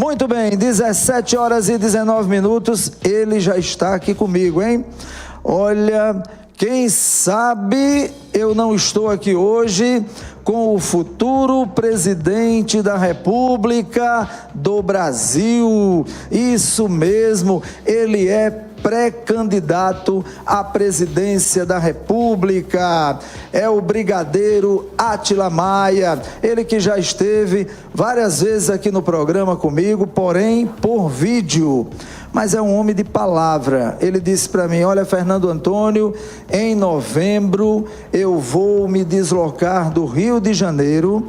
Muito bem, 17 horas e 19 minutos, ele já está aqui comigo, hein? Olha, quem sabe eu não estou aqui hoje com o futuro presidente da República do Brasil. Isso mesmo, ele é pré-candidato à presidência da República, é o brigadeiro Átila Maia, ele que já esteve várias vezes aqui no programa comigo, porém por vídeo, mas é um homem de palavra. Ele disse para mim: olha, Fernando Antônio, em novembro eu vou me deslocar do Rio de Janeiro,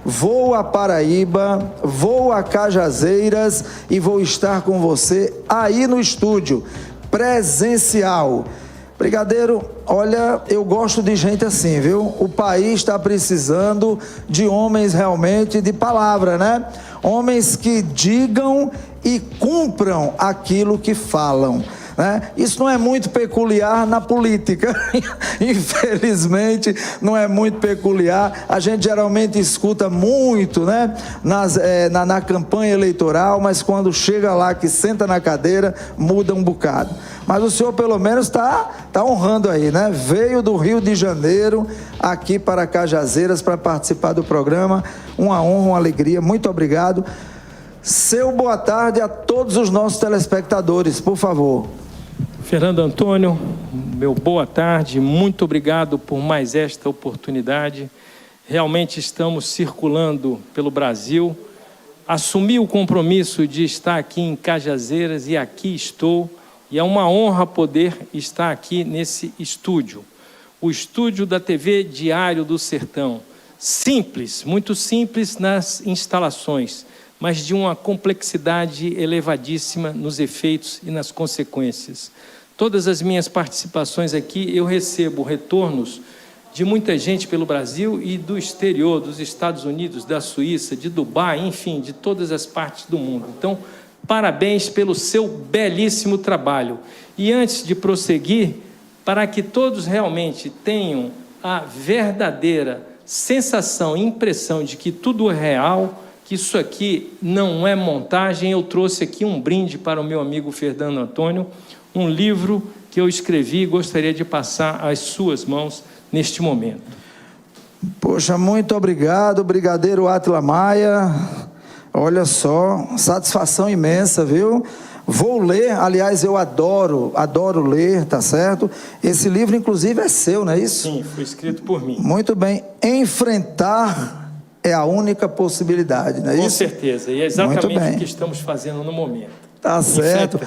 vou a Paraíba, vou a Cajazeiras e vou estar com você aí no estúdio, presencial. Brigadeiro, olha, eu gosto de gente assim, viu? O país está precisando de homens realmente de palavra, né? Homens que digam e cumpram aquilo que falam, né? Isso não é muito peculiar na política, infelizmente não é muito peculiar. A gente geralmente escuta muito, né, na campanha eleitoral, mas quando chega lá, que senta na cadeira, muda um bocado. Mas o senhor pelo menos está honrando aí, né? Veio do Rio de Janeiro aqui para Cajazeiras para participar do programa. Uma honra, uma alegria. Muito obrigado. Seu boa tarde a todos os nossos telespectadores, por favor. Fernando Antônio, meu boa tarde, muito obrigado por mais esta oportunidade. Realmente estamos circulando pelo Brasil. Assumi o compromisso de estar aqui em Cajazeiras e aqui estou. E é uma honra poder estar aqui nesse estúdio. O estúdio da TV Diário do Sertão. Simples, muito simples nas instalações, mas de uma complexidade elevadíssima nos efeitos e nas consequências. Todas as minhas participações aqui, eu recebo retornos de muita gente pelo Brasil e do exterior, dos Estados Unidos, da Suíça, de Dubai, enfim, de todas as partes do mundo. Então, parabéns pelo seu belíssimo trabalho. E antes de prosseguir, para que todos realmente tenham a verdadeira sensação e impressão de que tudo é real, que isso aqui não é montagem, eu trouxe aqui um brinde para o meu amigo Fernando Antônio, um livro que eu escrevi e gostaria de passar às suas mãos neste momento. Poxa, muito obrigado, brigadeiro Átila Maia. Olha só, satisfação imensa, viu? Vou ler, aliás, eu adoro ler, tá certo? Esse livro, inclusive, é seu, não é isso? Sim, foi escrito por mim. Muito bem. Enfrentar é a única possibilidade, não é isso? Com certeza, e é exatamente o que estamos fazendo no momento. Tá certo.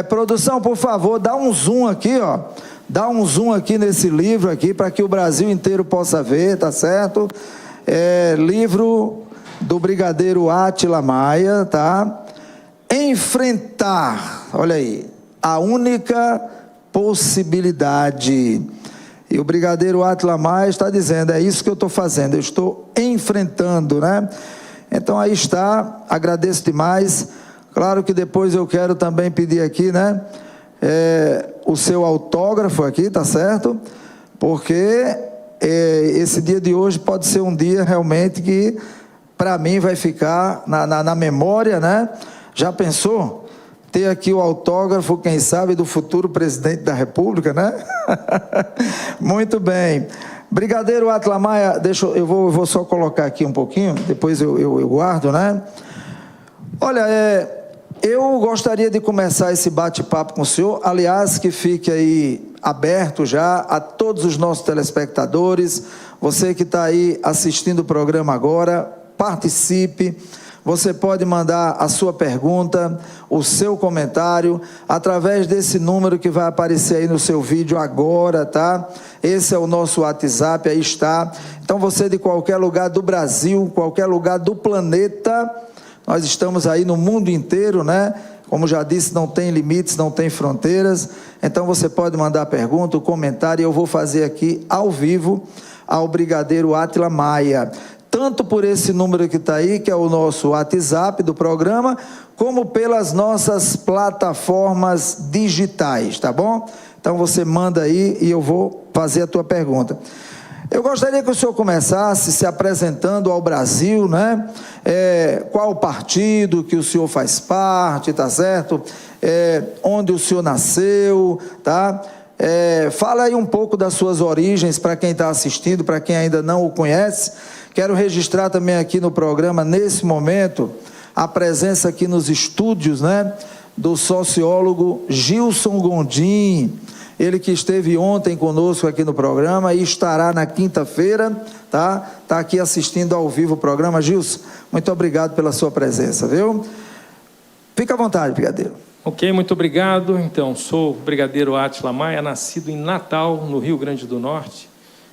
Produção, por favor, dá um zoom aqui, ó. Dá um zoom aqui nesse livro aqui, para que o Brasil inteiro possa ver, tá certo? Livro do brigadeiro Átila Maia, tá? Enfrentar, olha aí, a única possibilidade. E o brigadeiro Átila Maia está dizendo: é isso que eu estou fazendo, eu estou enfrentando, né? Então aí está, agradeço demais. Claro que depois eu quero também pedir aqui, né, o seu autógrafo aqui, tá certo? Porque esse dia de hoje pode ser um dia realmente que para mim vai ficar na memória, né? Já pensou? Ter aqui o autógrafo, quem sabe, do futuro presidente da República, né? Muito bem. Brigadeiro Átila Maia, eu vou só colocar aqui um pouquinho, depois eu guardo, né? Olha, eu gostaria de começar esse bate-papo com o senhor, aliás, que fique aí aberto já a todos os nossos telespectadores, você que está aí assistindo o programa agora, participe. Você pode mandar a sua pergunta, o seu comentário, através desse número que vai aparecer aí no seu vídeo agora, tá? Esse é o nosso WhatsApp, aí está. Então você de qualquer lugar do Brasil, qualquer lugar do planeta, nós estamos aí no mundo inteiro, né? Como já disse, não tem limites, não tem fronteiras. Então você pode mandar a pergunta, o comentário, e eu vou fazer aqui ao vivo ao brigadeiro Átila Maia. Tanto por esse número que está aí, que é o nosso WhatsApp do programa, como pelas nossas plataformas digitais, tá bom? Então você manda aí e eu vou fazer a tua pergunta. Eu gostaria que o senhor começasse se apresentando ao Brasil, né? Qual o partido que o senhor faz parte, tá certo? Onde o senhor nasceu, tá? Fala aí um pouco das suas origens para quem está assistindo, para quem ainda não o conhece. Quero registrar também aqui no programa, nesse momento, a presença aqui nos estúdios, né, do sociólogo Gilson Gondim, ele que esteve ontem conosco aqui no programa e estará na quinta-feira, tá? Está aqui assistindo ao vivo o programa. Gilson, muito obrigado pela sua presença, viu? Fica à vontade, brigadeiro. Ok, muito obrigado. Então, sou o brigadeiro Átila Maia, nascido em Natal, no Rio Grande do Norte,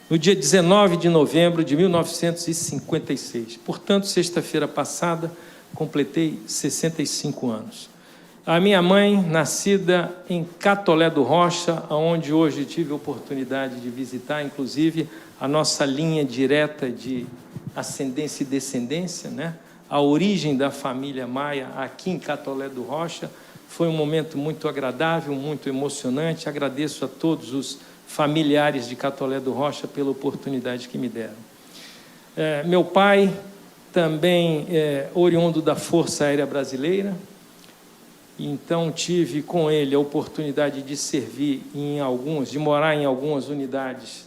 no dia 19 de novembro de 1956. Portanto, sexta-feira passada, completei 65 anos. A minha mãe, nascida em Catolé do Rocha, onde hoje tive a oportunidade de visitar, inclusive, a nossa linha direta de ascendência e descendência, né? A origem da família Maia aqui em Catolé do Rocha. Foi um momento muito agradável, muito emocionante. Agradeço a todos os familiares de Catolé do Rocha pela oportunidade que me deram. Meu pai também é oriundo da Força Aérea Brasileira, então tive com ele a oportunidade de servir de morar em algumas unidades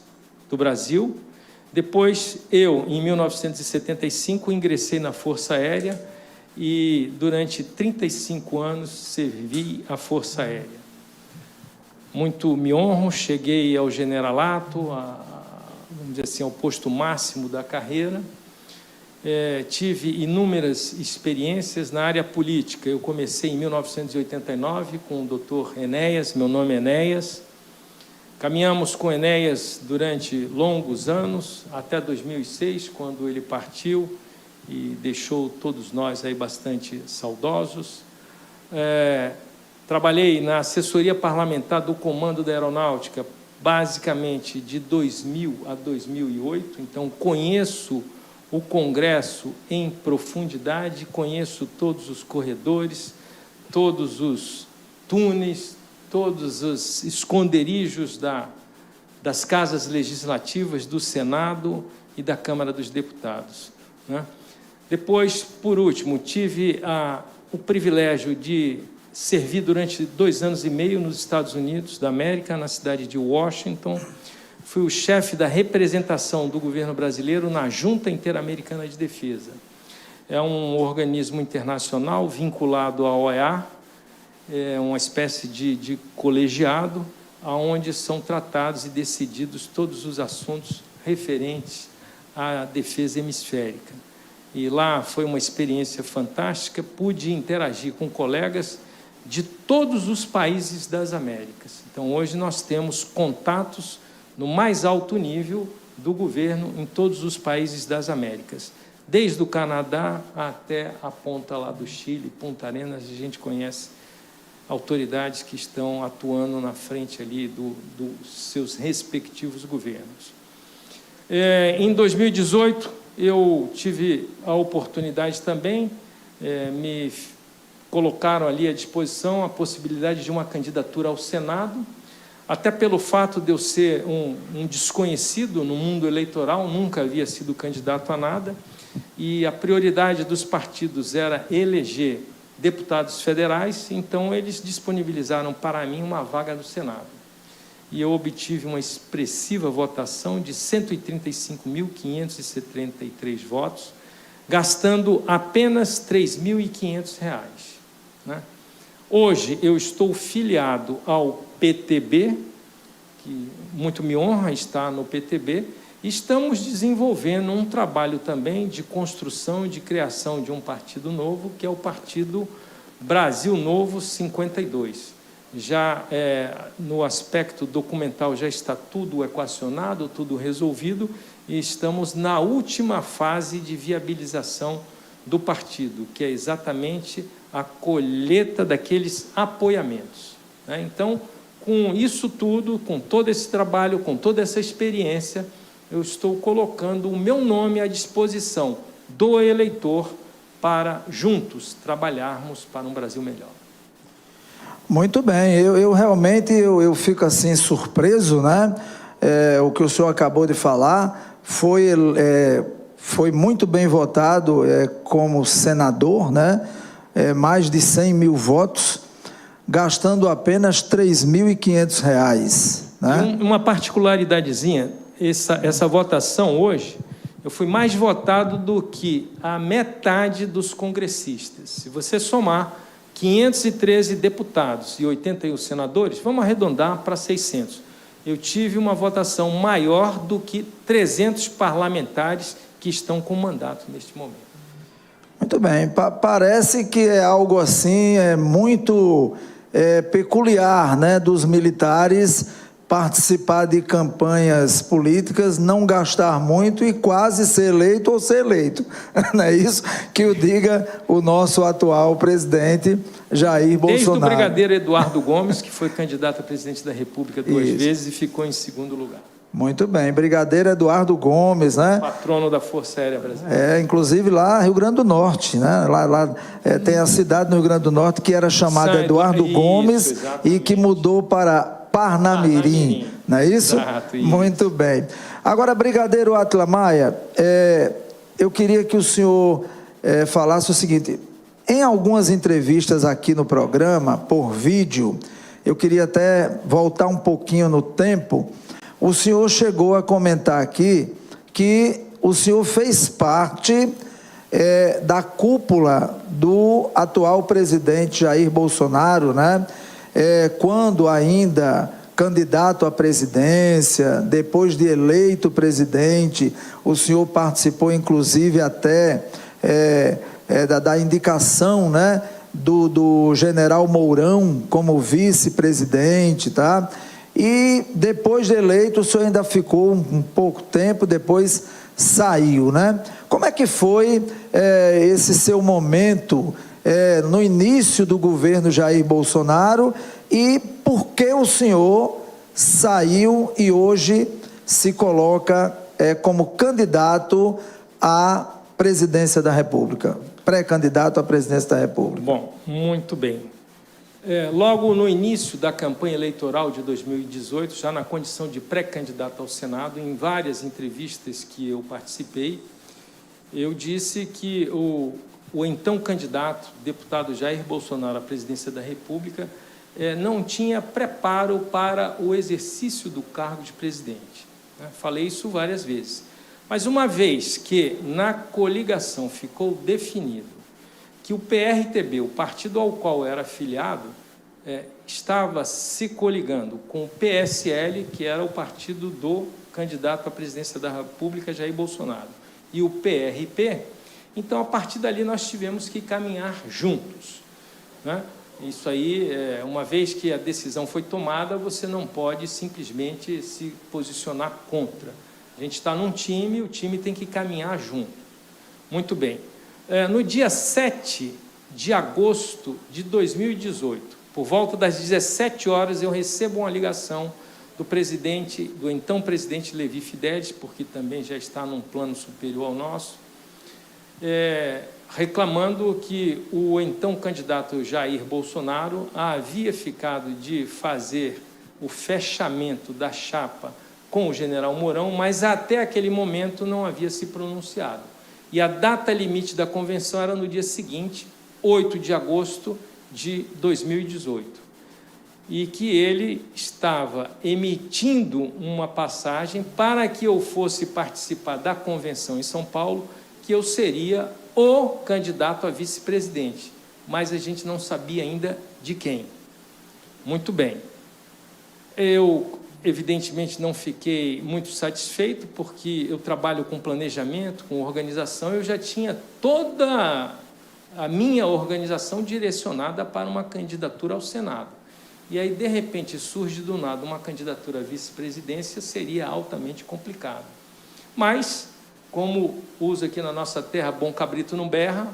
do Brasil. Depois, em 1975, ingressei na Força Aérea e durante 35 anos servi a Força Aérea. Muito me honro, cheguei ao generalato, vamos dizer assim, ao posto máximo da carreira. Tive inúmeras experiências na área política. Eu comecei em 1989 com o Dr. Enéas, meu nome é Enéas. Caminhamos com Enéas durante longos anos, até 2006, quando ele partiu e deixou todos nós aí bastante saudosos. Trabalhei na assessoria parlamentar do Comando da Aeronáutica, basicamente de 2000 a 2008, então conheço o Congresso em profundidade, conheço todos os corredores, todos os túneis, todos os esconderijos das casas legislativas, do Senado e da Câmara dos Deputados, né? Depois, por último, tive o privilégio de servir durante 2 anos e meio nos Estados Unidos da América, na cidade de Washington. Fui o chefe da representação do governo brasileiro na Junta Interamericana de Defesa. É um organismo internacional vinculado à OEA, é uma espécie de colegiado, onde são tratados e decididos todos os assuntos referentes à defesa hemisférica. E lá foi uma experiência fantástica, pude interagir com colegas de todos os países das Américas. Então, hoje nós temos contatos no mais alto nível do governo em todos os países das Américas, desde o Canadá até a ponta lá do Chile, Punta Arenas. A gente conhece autoridades que estão atuando na frente ali dos seus respectivos governos. Em 2018, eu tive a oportunidade também, me colocaram ali à disposição a possibilidade de uma candidatura ao Senado, até pelo fato de eu ser um desconhecido no mundo eleitoral, nunca havia sido candidato a nada, e a prioridade dos partidos era eleger deputados federais, então eles disponibilizaram para mim uma vaga no Senado. E eu obtive uma expressiva votação de 135.573 votos, gastando apenas R$ 3.500, né? Hoje eu estou filiado ao PTB, que muito me honra estar no PTB, e estamos desenvolvendo um trabalho também de construção e de criação de um partido novo, que é o Partido Brasil Novo 52. Já no aspecto documental já está tudo equacionado, tudo resolvido, e estamos na última fase de viabilização do partido, que é exatamente a colheita daqueles apoiamentos, né? Então, com isso tudo, com todo esse trabalho, com toda essa experiência, eu estou colocando o meu nome à disposição do eleitor para juntos trabalharmos para um Brasil melhor. Muito bem, eu realmente fico assim surpreso, né? o que o senhor acabou de falar, foi muito bem votado como senador, né? Mais de 100 mil votos, gastando apenas R$ 3.500, né? Uma particularidadezinha, essa votação hoje, eu fui mais votado do que a metade dos congressistas. Se você somar 513 deputados e 81 senadores, vamos arredondar para 600. Eu tive uma votação maior do que 300 parlamentares que estão com mandato neste momento. Muito bem, parece que é algo assim, muito peculiar, né, dos militares participar de campanhas políticas, não gastar muito e quase ser eleito ou ser eleito. Não é isso que o diga o nosso atual presidente Jair Bolsonaro. Desde o brigadeiro Eduardo Gomes, que foi candidato a presidente da República duas vezes e ficou em segundo lugar. Muito bem, brigadeiro Eduardo Gomes, né? Patrono da Força Aérea Brasileira. Inclusive lá Rio Grande do Norte, né? Lá tem a cidade no Rio Grande do Norte que era chamada Eduardo Gomes, e que mudou para Parnamirim, não é isso? Exato, isso. Muito bem. Agora, brigadeiro Átila Maia, eu queria que o senhor falasse o seguinte: em algumas entrevistas aqui no programa, por vídeo, eu queria até voltar um pouquinho no tempo. O senhor chegou a comentar aqui que o senhor fez parte da cúpula do atual presidente Jair Bolsonaro, né? Quando ainda candidato à presidência, depois de eleito presidente, o senhor participou inclusive até da indicação, né, do general Mourão como vice-presidente, tá? E depois de eleito, o senhor ainda ficou um pouco tempo, depois saiu, né? Como é que foi esse seu momento no início do governo Jair Bolsonaro, e por que o senhor saiu e hoje se coloca como candidato à presidência da República, pré-candidato à presidência da República? Bom, muito bem. Logo no início da campanha eleitoral de 2018, já na condição de pré-candidato ao Senado, em várias entrevistas que eu participei, eu disse que o então candidato, deputado Jair Bolsonaro à presidência da República, não tinha preparo para o exercício do cargo de presidente. Falei isso várias vezes. Mas uma vez que na coligação ficou definido que o PRTB, o partido ao qual era afiliado, estava se coligando com o PSL, que era o partido do candidato à presidência da República, Jair Bolsonaro, e o PRP, então, a partir dali, nós tivemos que caminhar juntos, né? Isso aí, uma vez que a decisão foi tomada, você não pode simplesmente se posicionar contra. A gente está num time, o time tem que caminhar junto. Muito bem. No dia 7 de agosto de 2018, por volta das 17 horas, eu recebo uma ligação do então presidente Levi Fidelis, porque também já está num plano superior ao nosso, reclamando que o então candidato Jair Bolsonaro havia ficado de fazer o fechamento da chapa com o general Mourão, mas até aquele momento não havia se pronunciado. E a data limite da convenção era no dia seguinte, 8 de agosto de 2018. E que ele estava emitindo uma passagem para que eu fosse participar da convenção em São Paulo, que eu seria o candidato a vice-presidente, mas a gente não sabia ainda de quem. Muito bem. Eu, evidentemente, não fiquei muito satisfeito, porque eu trabalho com planejamento, com organização, eu já tinha toda a minha organização direcionada para uma candidatura ao Senado. E aí, de repente, surge do nada uma candidatura à vice-presidência, seria altamente complicado. Mas, como usa aqui na nossa terra, bom cabrito não berra,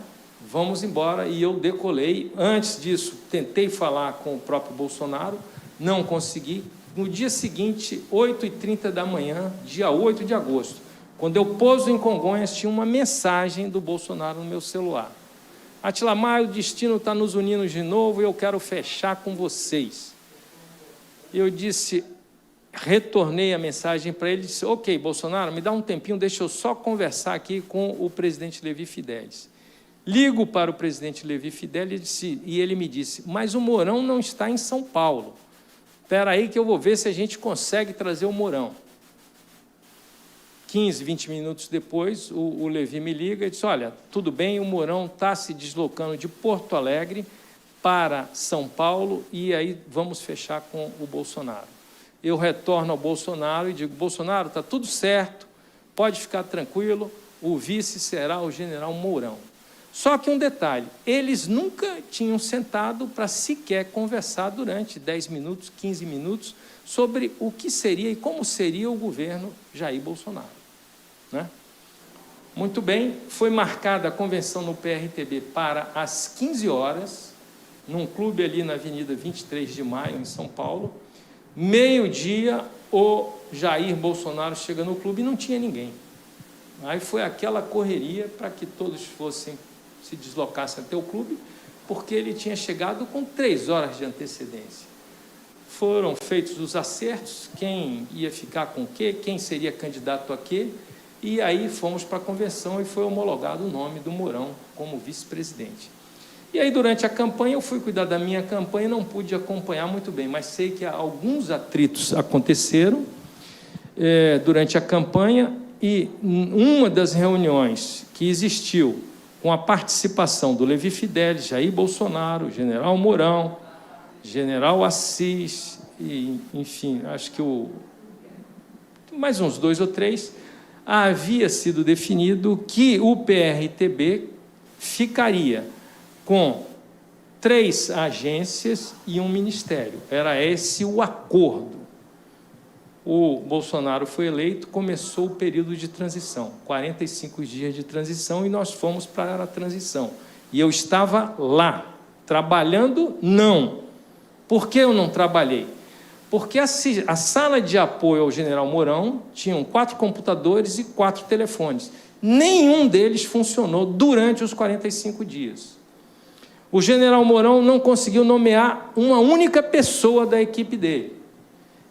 vamos embora, e eu decolei. Antes disso, tentei falar com o próprio Bolsonaro, não consegui. No dia seguinte, 8h30 da manhã, dia 8 de agosto, quando eu pouso em Congonhas, tinha uma mensagem do Bolsonaro no meu celular. Átila Maia, o destino está nos unindo de novo e eu quero fechar com vocês. Eu disse, retornei a mensagem para ele e disse: ok, Bolsonaro, me dá um tempinho, deixa eu só conversar aqui com o presidente Levi Fidelis. Ligo para o presidente Levi Fidelis e ele me disse: mas o Mourão não está em São Paulo. Espera aí que eu vou ver se a gente consegue trazer o Mourão. 15, 20 minutos depois, o Levi me liga e disse: olha, tudo bem, o Mourão está se deslocando de Porto Alegre para São Paulo e aí vamos fechar com o Bolsonaro. Eu retorno ao Bolsonaro e digo: Bolsonaro, está tudo certo, pode ficar tranquilo, o vice será o general Mourão. Só que um detalhe, eles nunca tinham sentado para sequer conversar durante 10 minutos, 15 minutos, sobre o que seria e como seria o governo Jair Bolsonaro. Né? Muito bem, foi marcada a convenção no PRTB para as 15 horas, num clube ali na Avenida 23 de Maio, em São Paulo. Meio-dia, o Jair Bolsonaro chega no clube e não tinha ninguém. Aí foi aquela correria para que todos se deslocassem até o clube, porque ele tinha chegado com 3 horas de antecedência. Foram feitos os acertos, quem ia ficar com o quê, quem seria candidato a quê, e aí fomos para a convenção e foi homologado o nome do Mourão como vice-presidente. E aí, durante a campanha, eu fui cuidar da minha campanha e não pude acompanhar muito bem, mas sei que alguns atritos aconteceram durante a campanha e uma das reuniões que existiu com a participação do Levi Fidelis, Jair Bolsonaro, general Mourão, general Assis, e, enfim, acho que mais uns 2 ou 3, havia sido definido que o PRTB ficaria com 3 agências e um ministério. Era esse o acordo. O Bolsonaro foi eleito, começou o período de transição, 45 dias de transição, e nós fomos para a transição. E eu estava lá, trabalhando, não. Por que eu não trabalhei? Porque a sala de apoio ao general Mourão tinham 4 computadores e 4 telefones. Nenhum deles funcionou durante os 45 dias. O general Mourão não conseguiu nomear uma única pessoa da equipe dele.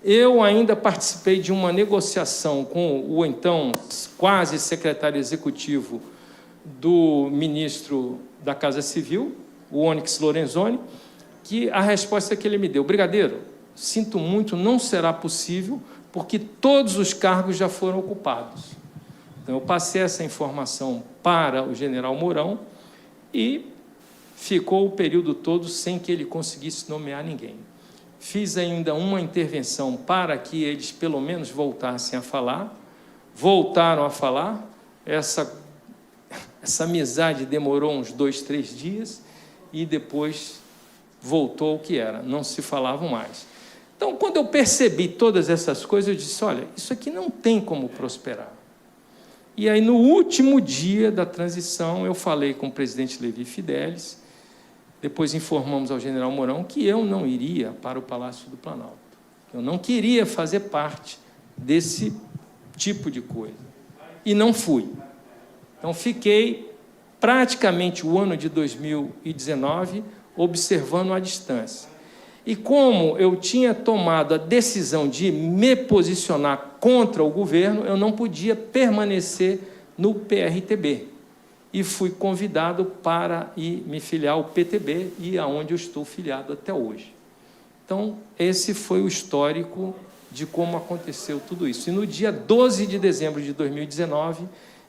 Eu ainda participei de uma negociação com o então quase secretário executivo do ministro da Casa Civil, o Onyx Lorenzoni, que a resposta que ele me deu: brigadeiro, sinto muito, não será possível, porque todos os cargos já foram ocupados. Então, eu passei essa informação para o general Mourão e ficou o período todo sem que ele conseguisse nomear ninguém. Fiz ainda uma intervenção para que eles, pelo menos, voltassem a falar. Voltaram a falar. Essa amizade demorou uns 2, 3 dias e depois voltou ao que era. Não se falavam mais. Então, quando eu percebi todas essas coisas, eu disse: olha, isso aqui não tem como prosperar. E aí, no último dia da transição, eu falei com o presidente Levi Fidelis. Depois informamos ao general Mourão que eu não iria para o Palácio do Planalto. Eu não queria fazer parte desse tipo de coisa. E não fui. Então, fiquei praticamente o ano de 2019 observando à distância. E como eu tinha tomado a decisão de me posicionar contra o governo, eu não podia permanecer no PRTB. E fui convidado para ir me filiar ao PTB, e aonde eu estou filiado até hoje. Então, esse foi o histórico de como aconteceu tudo isso. E no dia 12 de dezembro de 2019,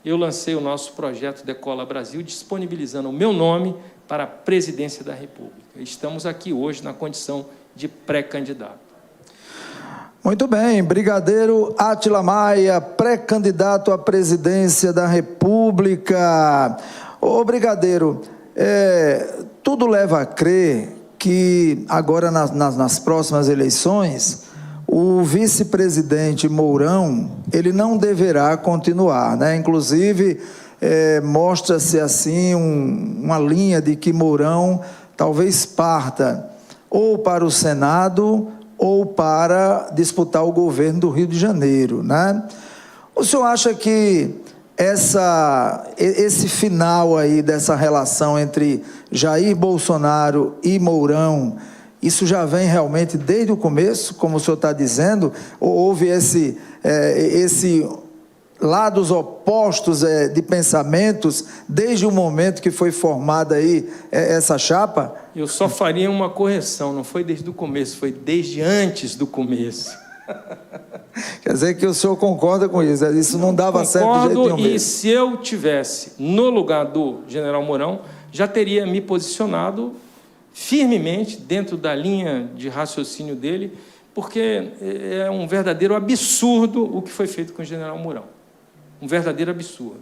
eu lancei o nosso projeto Decola Brasil, disponibilizando o meu nome para a presidência da República. Estamos aqui hoje na condição de pré-candidato. Muito bem, brigadeiro Átila Maia, pré-candidato à presidência da República. Ô, brigadeiro, tudo leva a crer que agora nas próximas eleições, o vice-presidente Mourão, ele não deverá continuar, né? Inclusive, mostra-se assim uma linha de que Mourão talvez parta ou para o Senado ou para disputar o governo do Rio de Janeiro, né? O senhor acha que esse final aí dessa relação entre Jair Bolsonaro e Mourão, Isso já vem realmente desde o começo, como o senhor está dizendo, ou houve esse lados opostos de pensamentos desde o momento que foi formada aí essa chapa? Eu só faria uma correção, não foi desde o começo, foi desde antes do começo. Quer dizer que o senhor concorda com isso? Isso não dava certo de jeito nenhum mesmo. E se eu tivesse no lugar do general Mourão, já teria me posicionado firmemente dentro da linha de raciocínio dele, porque é um verdadeiro absurdo o que foi feito com o general Mourão. Um verdadeiro absurdo.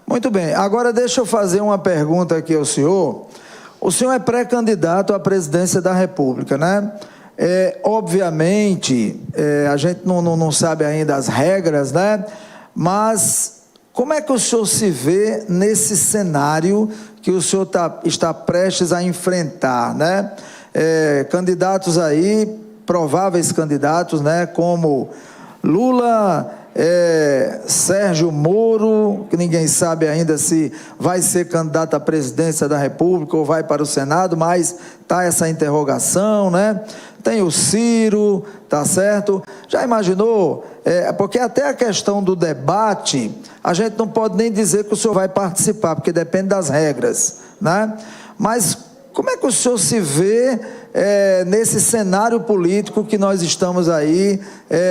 Muito bem. Agora deixa eu fazer uma pergunta aqui ao senhor. O senhor é pré-candidato à presidência da República, né? Obviamente, a gente não sabe ainda as regras, né? Mas como é que o senhor se vê nesse cenário que o senhor está prestes a enfrentar, né? Candidatos aí, prováveis candidatos, né? Como Lula, Sérgio Moro, que ninguém sabe ainda se vai ser candidato à presidência da República ou vai para o Senado, mas está essa interrogação, né? Tem o Ciro, tá certo? Já imaginou? Porque até a questão do debate, a gente não pode nem dizer que o senhor vai participar, porque depende das regras, né? Mas como é que o senhor se vê nesse cenário político que nós estamos aí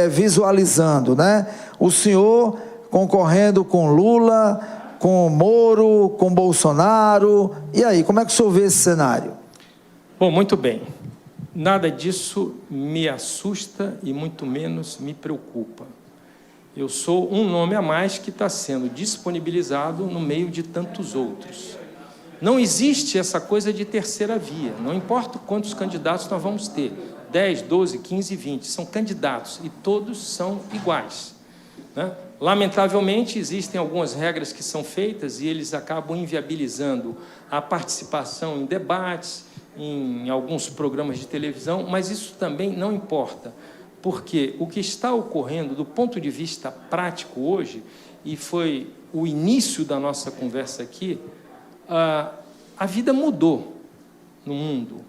visualizando, né? O senhor concorrendo com Lula, com Moro, com Bolsonaro, e aí, como é que o senhor vê esse cenário? Bom, muito bem. Nada disso me assusta e muito menos me preocupa. Eu sou um nome a mais que está sendo disponibilizado no meio de tantos outros. Não existe essa coisa de terceira via, não importa quantos candidatos nós vamos ter, 10, 12, 15, 20, são candidatos e todos são iguais, né? Lamentavelmente, existem algumas regras que são feitas e eles acabam inviabilizando a participação em debates, em alguns programas de televisão, mas isso também não importa, porque o que está ocorrendo do ponto de vista prático hoje, e foi o início da nossa conversa aqui, a vida mudou no mundo.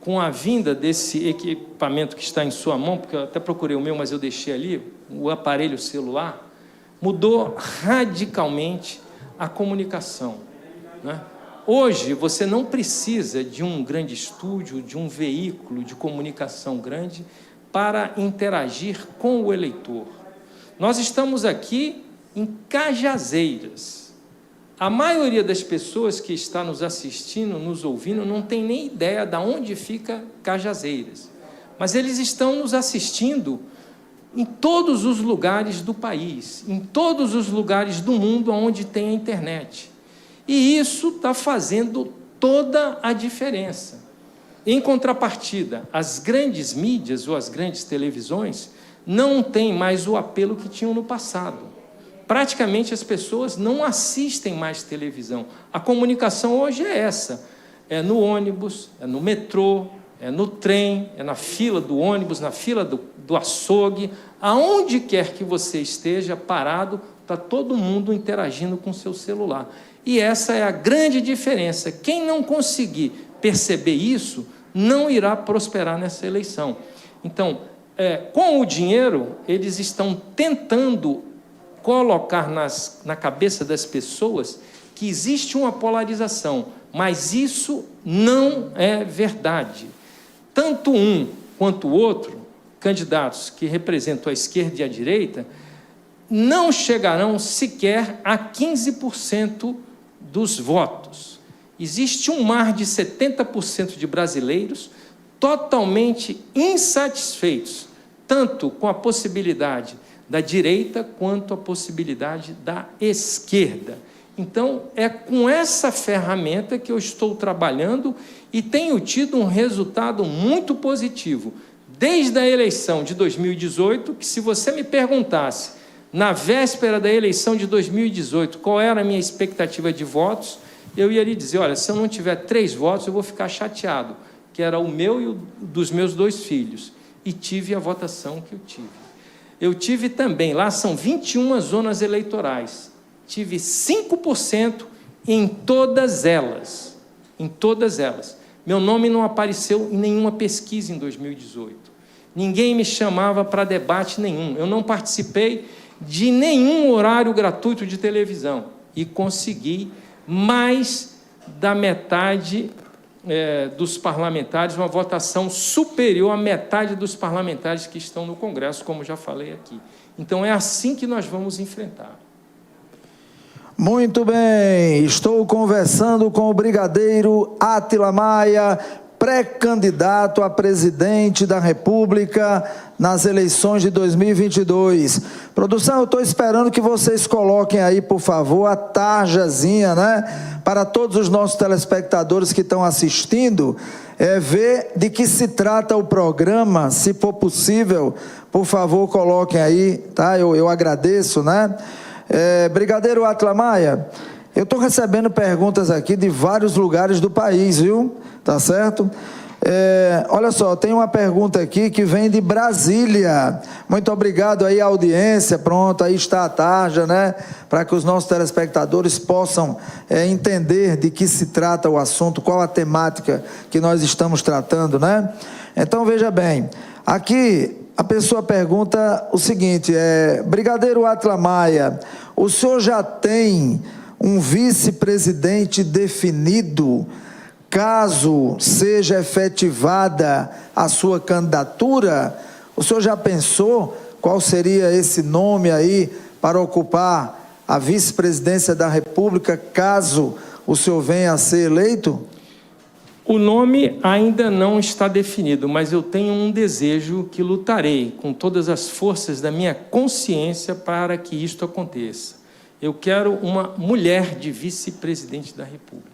Com a vinda desse equipamento que está em sua mão, porque eu até procurei o meu, mas eu deixei ali, o aparelho celular, mudou radicalmente a comunicação, né? Hoje, você não precisa de um grande estúdio, de um veículo de comunicação grande para interagir com o eleitor. Nós estamos aqui em Cajazeiras. A maioria das pessoas que está nos assistindo, nos ouvindo, não tem nem ideia de onde fica Cajazeiras. Mas eles estão nos assistindo em todos os lugares do país, em todos os lugares do mundo onde tem a internet. E isso está fazendo toda a diferença. Em contrapartida, as grandes mídias ou as grandes televisões não têm mais o apelo que tinham no passado. Praticamente as pessoas não assistem mais televisão. A comunicação hoje é essa. É no ônibus, é no metrô, é no trem, é na fila do ônibus, na fila do açougue. Aonde quer que você esteja parado, está todo mundo interagindo com o seu celular. E essa é a grande diferença. Quem não conseguir perceber isso, não irá prosperar nessa eleição. Então, com o dinheiro, eles estão tentando colocar na cabeça das pessoas que existe uma polarização, mas isso não é verdade. Tanto um quanto o outro, candidatos que representam a esquerda e a direita, não chegarão sequer a 15% dos votos. Existe um mar de 70% de brasileiros totalmente insatisfeitos, tanto com a possibilidade da direita quanto a possibilidade da esquerda. Então, é com essa ferramenta que eu estou trabalhando e tenho tido um resultado muito positivo. Desde a eleição de 2018, que se você me perguntasse, na véspera da eleição de 2018, qual era a minha expectativa de votos, eu ia lhe dizer, olha, se eu não tiver 3 votos, eu vou ficar chateado, que era o meu e o dos meus 2 filhos. E tive a votação que eu tive. Eu tive também, lá são 21 zonas eleitorais, tive 5% em todas elas. Em todas elas. Meu nome não apareceu em nenhuma pesquisa em 2018. Ninguém me chamava para debate nenhum. Eu não participei de nenhum horário gratuito de televisão. E consegui mais da metade dos parlamentares, uma votação superior à metade dos parlamentares que estão no Congresso, como já falei aqui. Então, é assim que nós vamos enfrentar. Muito bem, estou conversando com o brigadeiro Átila Maia, pré-candidato a presidente da República nas eleições de 2022. Produção, eu estou esperando que vocês coloquem aí, por favor, a tarjazinha, né? Para todos os nossos telespectadores que estão assistindo, ver de que se trata o programa, se for possível, por favor, coloquem aí, tá? Eu agradeço, né? Brigadeiro Átila Maia, eu estou recebendo perguntas aqui de vários lugares do país, viu? Tá certo? Olha só, tem uma pergunta aqui que vem de Brasília. Muito obrigado aí à audiência. Pronto, aí está a tarja, né? Para que os nossos telespectadores possam entender de que se trata o assunto, qual a temática que nós estamos tratando, né? Então, veja bem, aqui a pessoa pergunta o seguinte, brigadeiro Átila Maia, o senhor já tem um vice-presidente definido, caso seja efetivada a sua candidatura? O senhor já pensou qual seria esse nome aí para ocupar a vice-presidência da República, caso o senhor venha a ser eleito? O nome ainda não está definido, mas eu tenho um desejo que lutarei com todas as forças da minha consciência para que isto aconteça. Eu quero uma mulher de vice-presidente da República.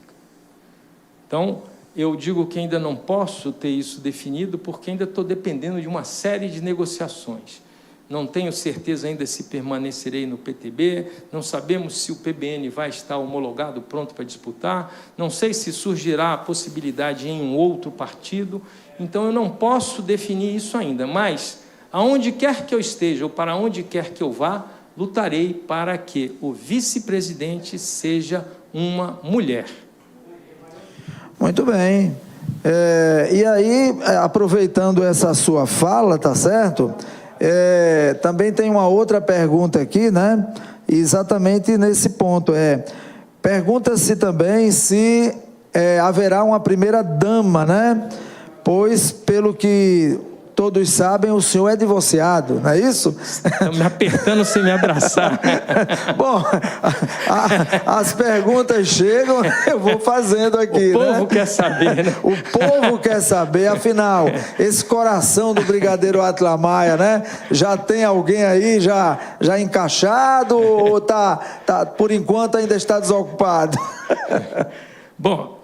Então, eu digo que ainda não posso ter isso definido, porque ainda estou dependendo de uma série de negociações. Não tenho certeza ainda se permanecerei no PTB, não sabemos se o PBN vai estar homologado, pronto para disputar, não sei se surgirá a possibilidade em um outro partido, então eu não posso definir isso ainda, mas aonde quer que eu esteja ou para onde quer que eu vá, lutarei para que o vice-presidente seja uma mulher. Muito bem. E aí, aproveitando essa sua fala, tá certo? Também tem uma outra pergunta aqui, né? Exatamente nesse ponto. Pergunta-se também se haverá uma primeira dama, né? Pois, pelo que todos sabem, o senhor é divorciado, não é isso? Estão me apertando sem me abraçar. Bom, as perguntas chegam, eu vou fazendo aqui. O povo quer saber, né? O povo quer saber, afinal, esse coração do brigadeiro Átila Maia, né? Já tem alguém aí já encaixado ou por enquanto ainda está desocupado? Bom,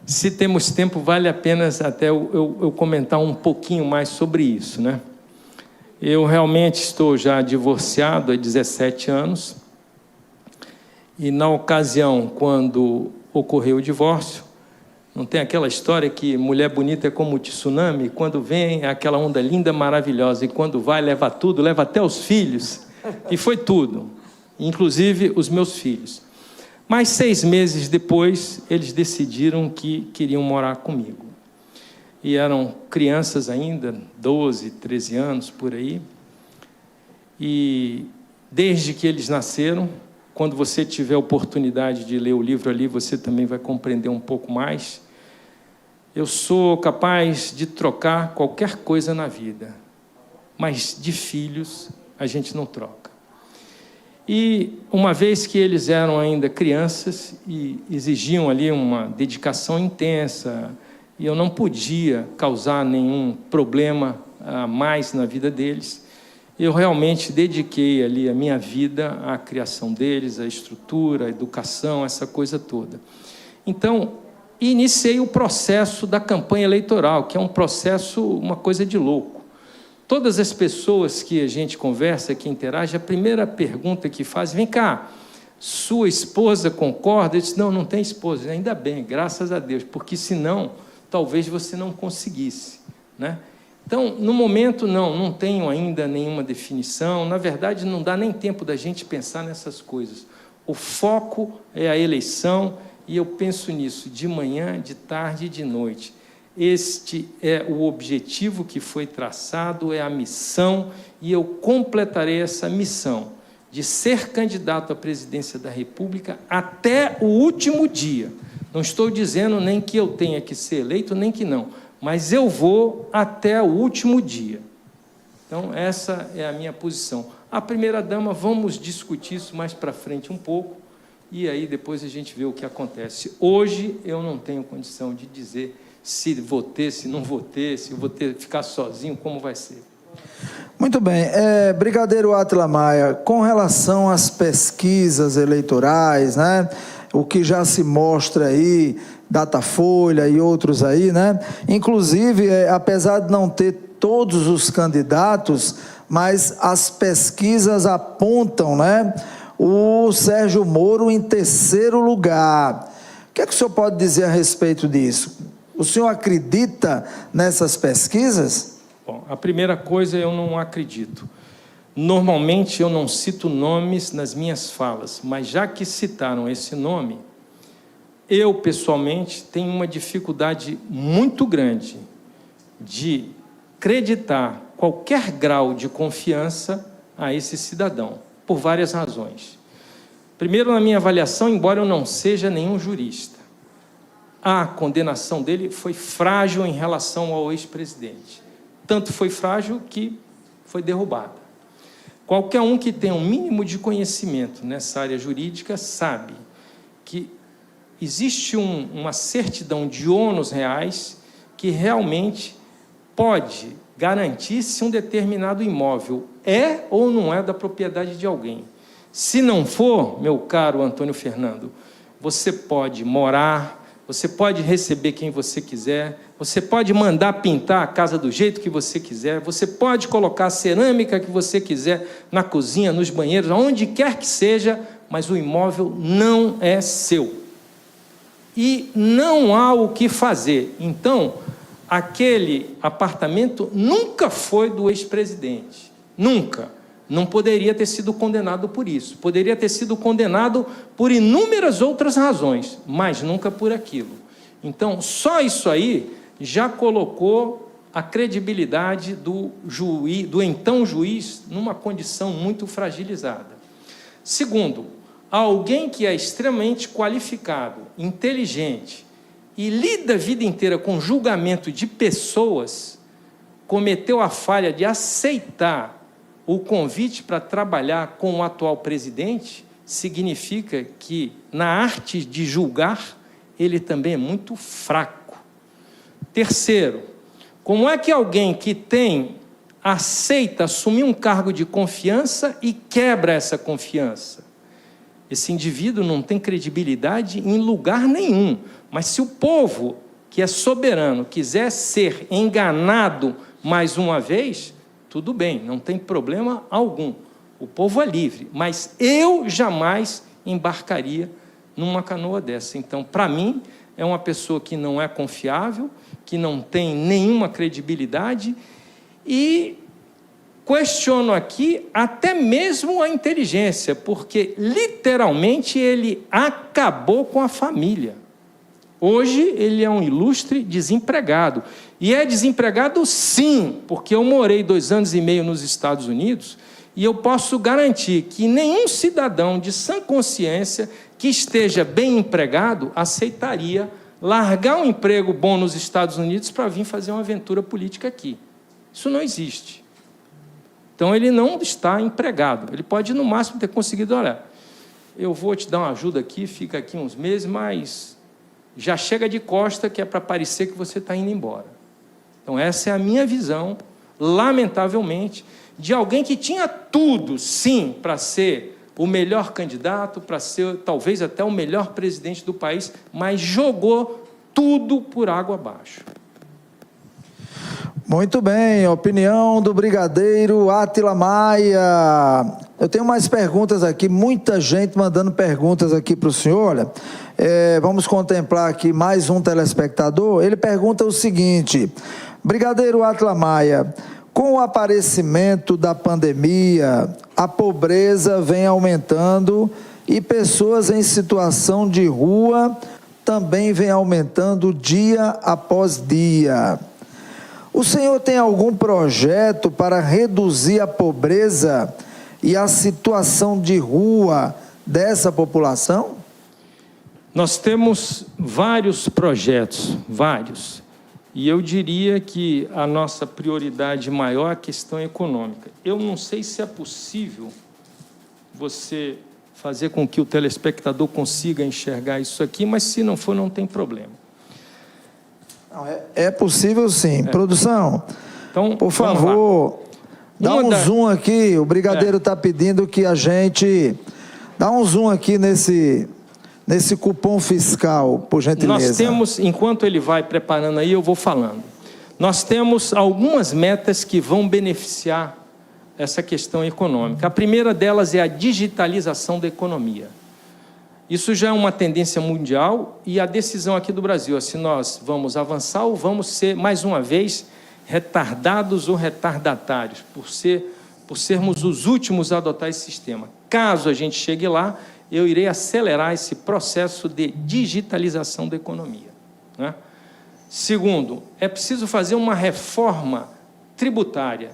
se temos tempo, vale a pena até eu comentar um pouquinho mais sobre isso, né? Eu realmente estou já divorciado há 17 anos e, na ocasião, quando ocorreu o divórcio, não tem aquela história que mulher bonita é como o tsunami, quando vem é aquela onda linda, maravilhosa, e quando vai, leva tudo, leva até os filhos, e foi tudo, inclusive os meus filhos. Mas 6 meses depois, eles decidiram que queriam morar comigo. E eram crianças ainda, 12, 13 anos, por aí. E desde que eles nasceram, quando você tiver a oportunidade de ler o livro ali, você também vai compreender um pouco mais. Eu sou capaz de trocar qualquer coisa na vida, mas de filhos a gente não troca. E uma vez que eles eram ainda crianças e exigiam ali uma dedicação intensa, e eu não podia causar nenhum problema a mais na vida deles, eu realmente dediquei ali a minha vida à criação deles, à estrutura, à educação, essa coisa toda. Então, iniciei o processo da campanha eleitoral, que é um processo, uma coisa de louco. Todas as pessoas que a gente conversa, que interage, a primeira pergunta que faz, vem cá, sua esposa concorda? Eu disse, não tem esposa. Ainda bem, graças a Deus, porque senão, talvez você não conseguisse, né? Então, no momento, não tenho ainda nenhuma definição. Na verdade, não dá nem tempo da gente pensar nessas coisas. O foco é a eleição e eu penso nisso de manhã, de tarde e de noite. Este é o objetivo que foi traçado, é a missão, e eu completarei essa missão de ser candidato à presidência da República até o último dia. Não estou dizendo nem que eu tenha que ser eleito, nem que não, mas eu vou até o último dia. Então, essa é a minha posição. A primeira-dama, vamos discutir isso mais para frente um pouco, e aí depois a gente vê o que acontece. Hoje, eu não tenho condição de dizer se vou ter, se não vou ter, se vou ter, ficar sozinho, como vai ser. Muito bem. Brigadeiro Átila Maia, com relação às pesquisas eleitorais, né, o que já se mostra aí, Datafolha e outros aí, né, inclusive, apesar de não ter todos os candidatos, mas as pesquisas apontam, né, o Sérgio Moro em terceiro lugar. O que é que o senhor pode dizer a respeito disso? O senhor acredita nessas pesquisas? Bom, a primeira coisa, eu não acredito. Normalmente, eu não cito nomes nas minhas falas, mas já que citaram esse nome, eu, pessoalmente, tenho uma dificuldade muito grande de acreditar qualquer grau de confiança a esse cidadão, por várias razões. Primeiro, na minha avaliação, embora eu não seja nenhum jurista, a condenação dele foi frágil em relação ao ex-presidente. Tanto foi frágil que foi derrubada. Qualquer um que tenha um mínimo de conhecimento nessa área jurídica sabe que existe uma certidão de ônus reais que realmente pode garantir se um determinado imóvel é ou não é da propriedade de alguém. Se não for, meu caro Antônio Fernando, você pode morar, você pode receber quem você quiser, você pode mandar pintar a casa do jeito que você quiser, você pode colocar a cerâmica que você quiser na cozinha, nos banheiros, aonde quer que seja, mas o imóvel não é seu. E não há o que fazer. Então, aquele apartamento nunca foi do ex-presidente. Nunca. Não poderia ter sido condenado por isso. Poderia ter sido condenado por inúmeras outras razões, mas nunca por aquilo. Então, só isso aí já colocou a credibilidade do então juiz numa condição muito fragilizada. Segundo, alguém que é extremamente qualificado, inteligente e lida a vida inteira com julgamento de pessoas, cometeu a falha de aceitar o convite para trabalhar com o atual presidente, significa que, na arte de julgar, ele também é muito fraco. Terceiro, como é que alguém que aceita assumir um cargo de confiança e quebra essa confiança? Esse indivíduo não tem credibilidade em lugar nenhum. Mas se o povo, que é soberano, quiser ser enganado mais uma vez, tudo bem, não tem problema algum. O povo é livre, mas eu jamais embarcaria numa canoa dessa. Então, para mim, é uma pessoa que não é confiável, que não tem nenhuma credibilidade, e questiono aqui até mesmo a inteligência, porque, literalmente, ele acabou com a família. Hoje, ele é um ilustre desempregado. E é desempregado, sim, porque eu morei 2 anos e meio nos Estados Unidos, e eu posso garantir que nenhum cidadão de sã consciência que esteja bem empregado aceitaria largar um emprego bom nos Estados Unidos para vir fazer uma aventura política aqui. Isso não existe. Então, ele não está empregado. Ele pode, no máximo, ter conseguido, olha, eu vou te dar uma ajuda aqui, fica aqui uns meses, mas já chega de costa, que é para parecer que você está indo embora. Então, essa é a minha visão, lamentavelmente, de alguém que tinha tudo, sim, para ser o melhor candidato, para ser talvez até o melhor presidente do país, mas jogou tudo por água abaixo. Muito bem, opinião do brigadeiro Átila Maia. Eu tenho mais perguntas aqui, muita gente mandando perguntas aqui para o senhor. Olha, vamos contemplar aqui mais um telespectador. Ele pergunta o seguinte: brigadeiro Átila Maia, com o aparecimento da pandemia, a pobreza vem aumentando e pessoas em situação de rua também vem aumentando dia após dia. O senhor tem algum projeto para reduzir a pobreza e a situação de rua dessa população? Nós temos vários projetos, vários. E eu diria que a nossa prioridade maior é a questão econômica. Eu não sei se é possível você fazer com que o telespectador consiga enxergar isso aqui, mas se não for, não tem problema. Não, é possível sim. Produção, então, por favor, dá um zoom aqui. O Brigadeiro está pedindo que a gente... Dá um zoom aqui nesse cupom fiscal, por gentileza. Nós temos, enquanto ele vai preparando aí, eu vou falando. Nós temos algumas metas que vão beneficiar essa questão econômica. A primeira delas é a digitalização da economia. Isso já é uma tendência mundial e a decisão aqui do Brasil é se nós vamos avançar ou vamos ser, mais uma vez, retardados ou retardatários, por sermos os últimos a adotar esse sistema. Caso a gente chegue lá, eu irei acelerar esse processo de digitalização da economia, né? Segundo, é preciso fazer uma reforma tributária.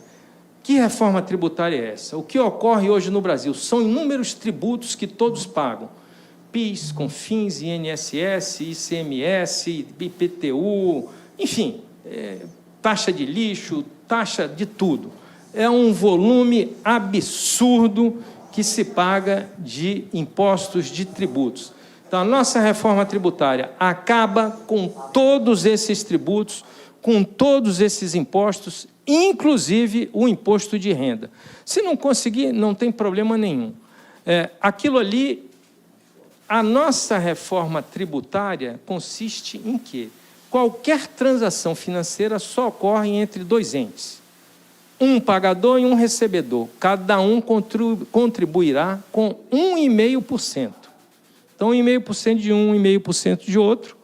Que reforma tributária é essa? O que ocorre hoje no Brasil? São inúmeros tributos que todos pagam. PIS, CONFINS, INSS, ICMS, IPTU, enfim, taxa de lixo, taxa de tudo. É um volume absurdo que se paga de impostos, de tributos. Então, a nossa reforma tributária acaba com todos esses tributos, com todos esses impostos, inclusive o imposto de renda. Se não conseguir, não tem problema nenhum. Aquilo ali, a nossa reforma tributária consiste em quê? Qualquer transação financeira só ocorre entre dois entes. Um pagador e um recebedor. Cada um contribuirá com 1,5%. Então, 1,5% de um, 1,5% de outro,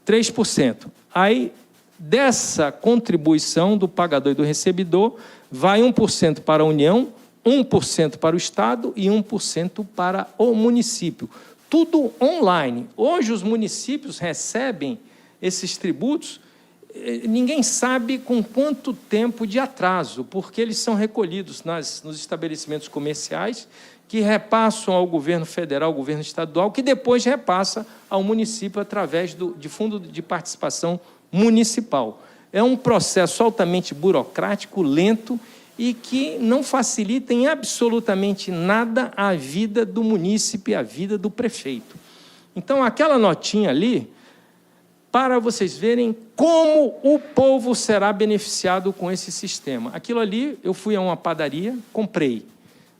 3%. Aí, dessa contribuição do pagador e do recebedor, vai 1% para a União, 1% para o Estado e 1% para o município. Tudo online. Hoje, os municípios recebem esses tributos, ninguém sabe com quanto tempo de atraso, porque eles são recolhidos nos estabelecimentos comerciais, que repassam ao governo federal, ao governo estadual, que depois repassa ao município através de fundo de participação municipal. É um processo altamente burocrático, lento, e que não facilita em absolutamente nada a vida do munícipe, a vida do prefeito. Então, aquela notinha ali, para vocês verem como o povo será beneficiado com esse sistema. Aquilo ali, eu fui a uma padaria, comprei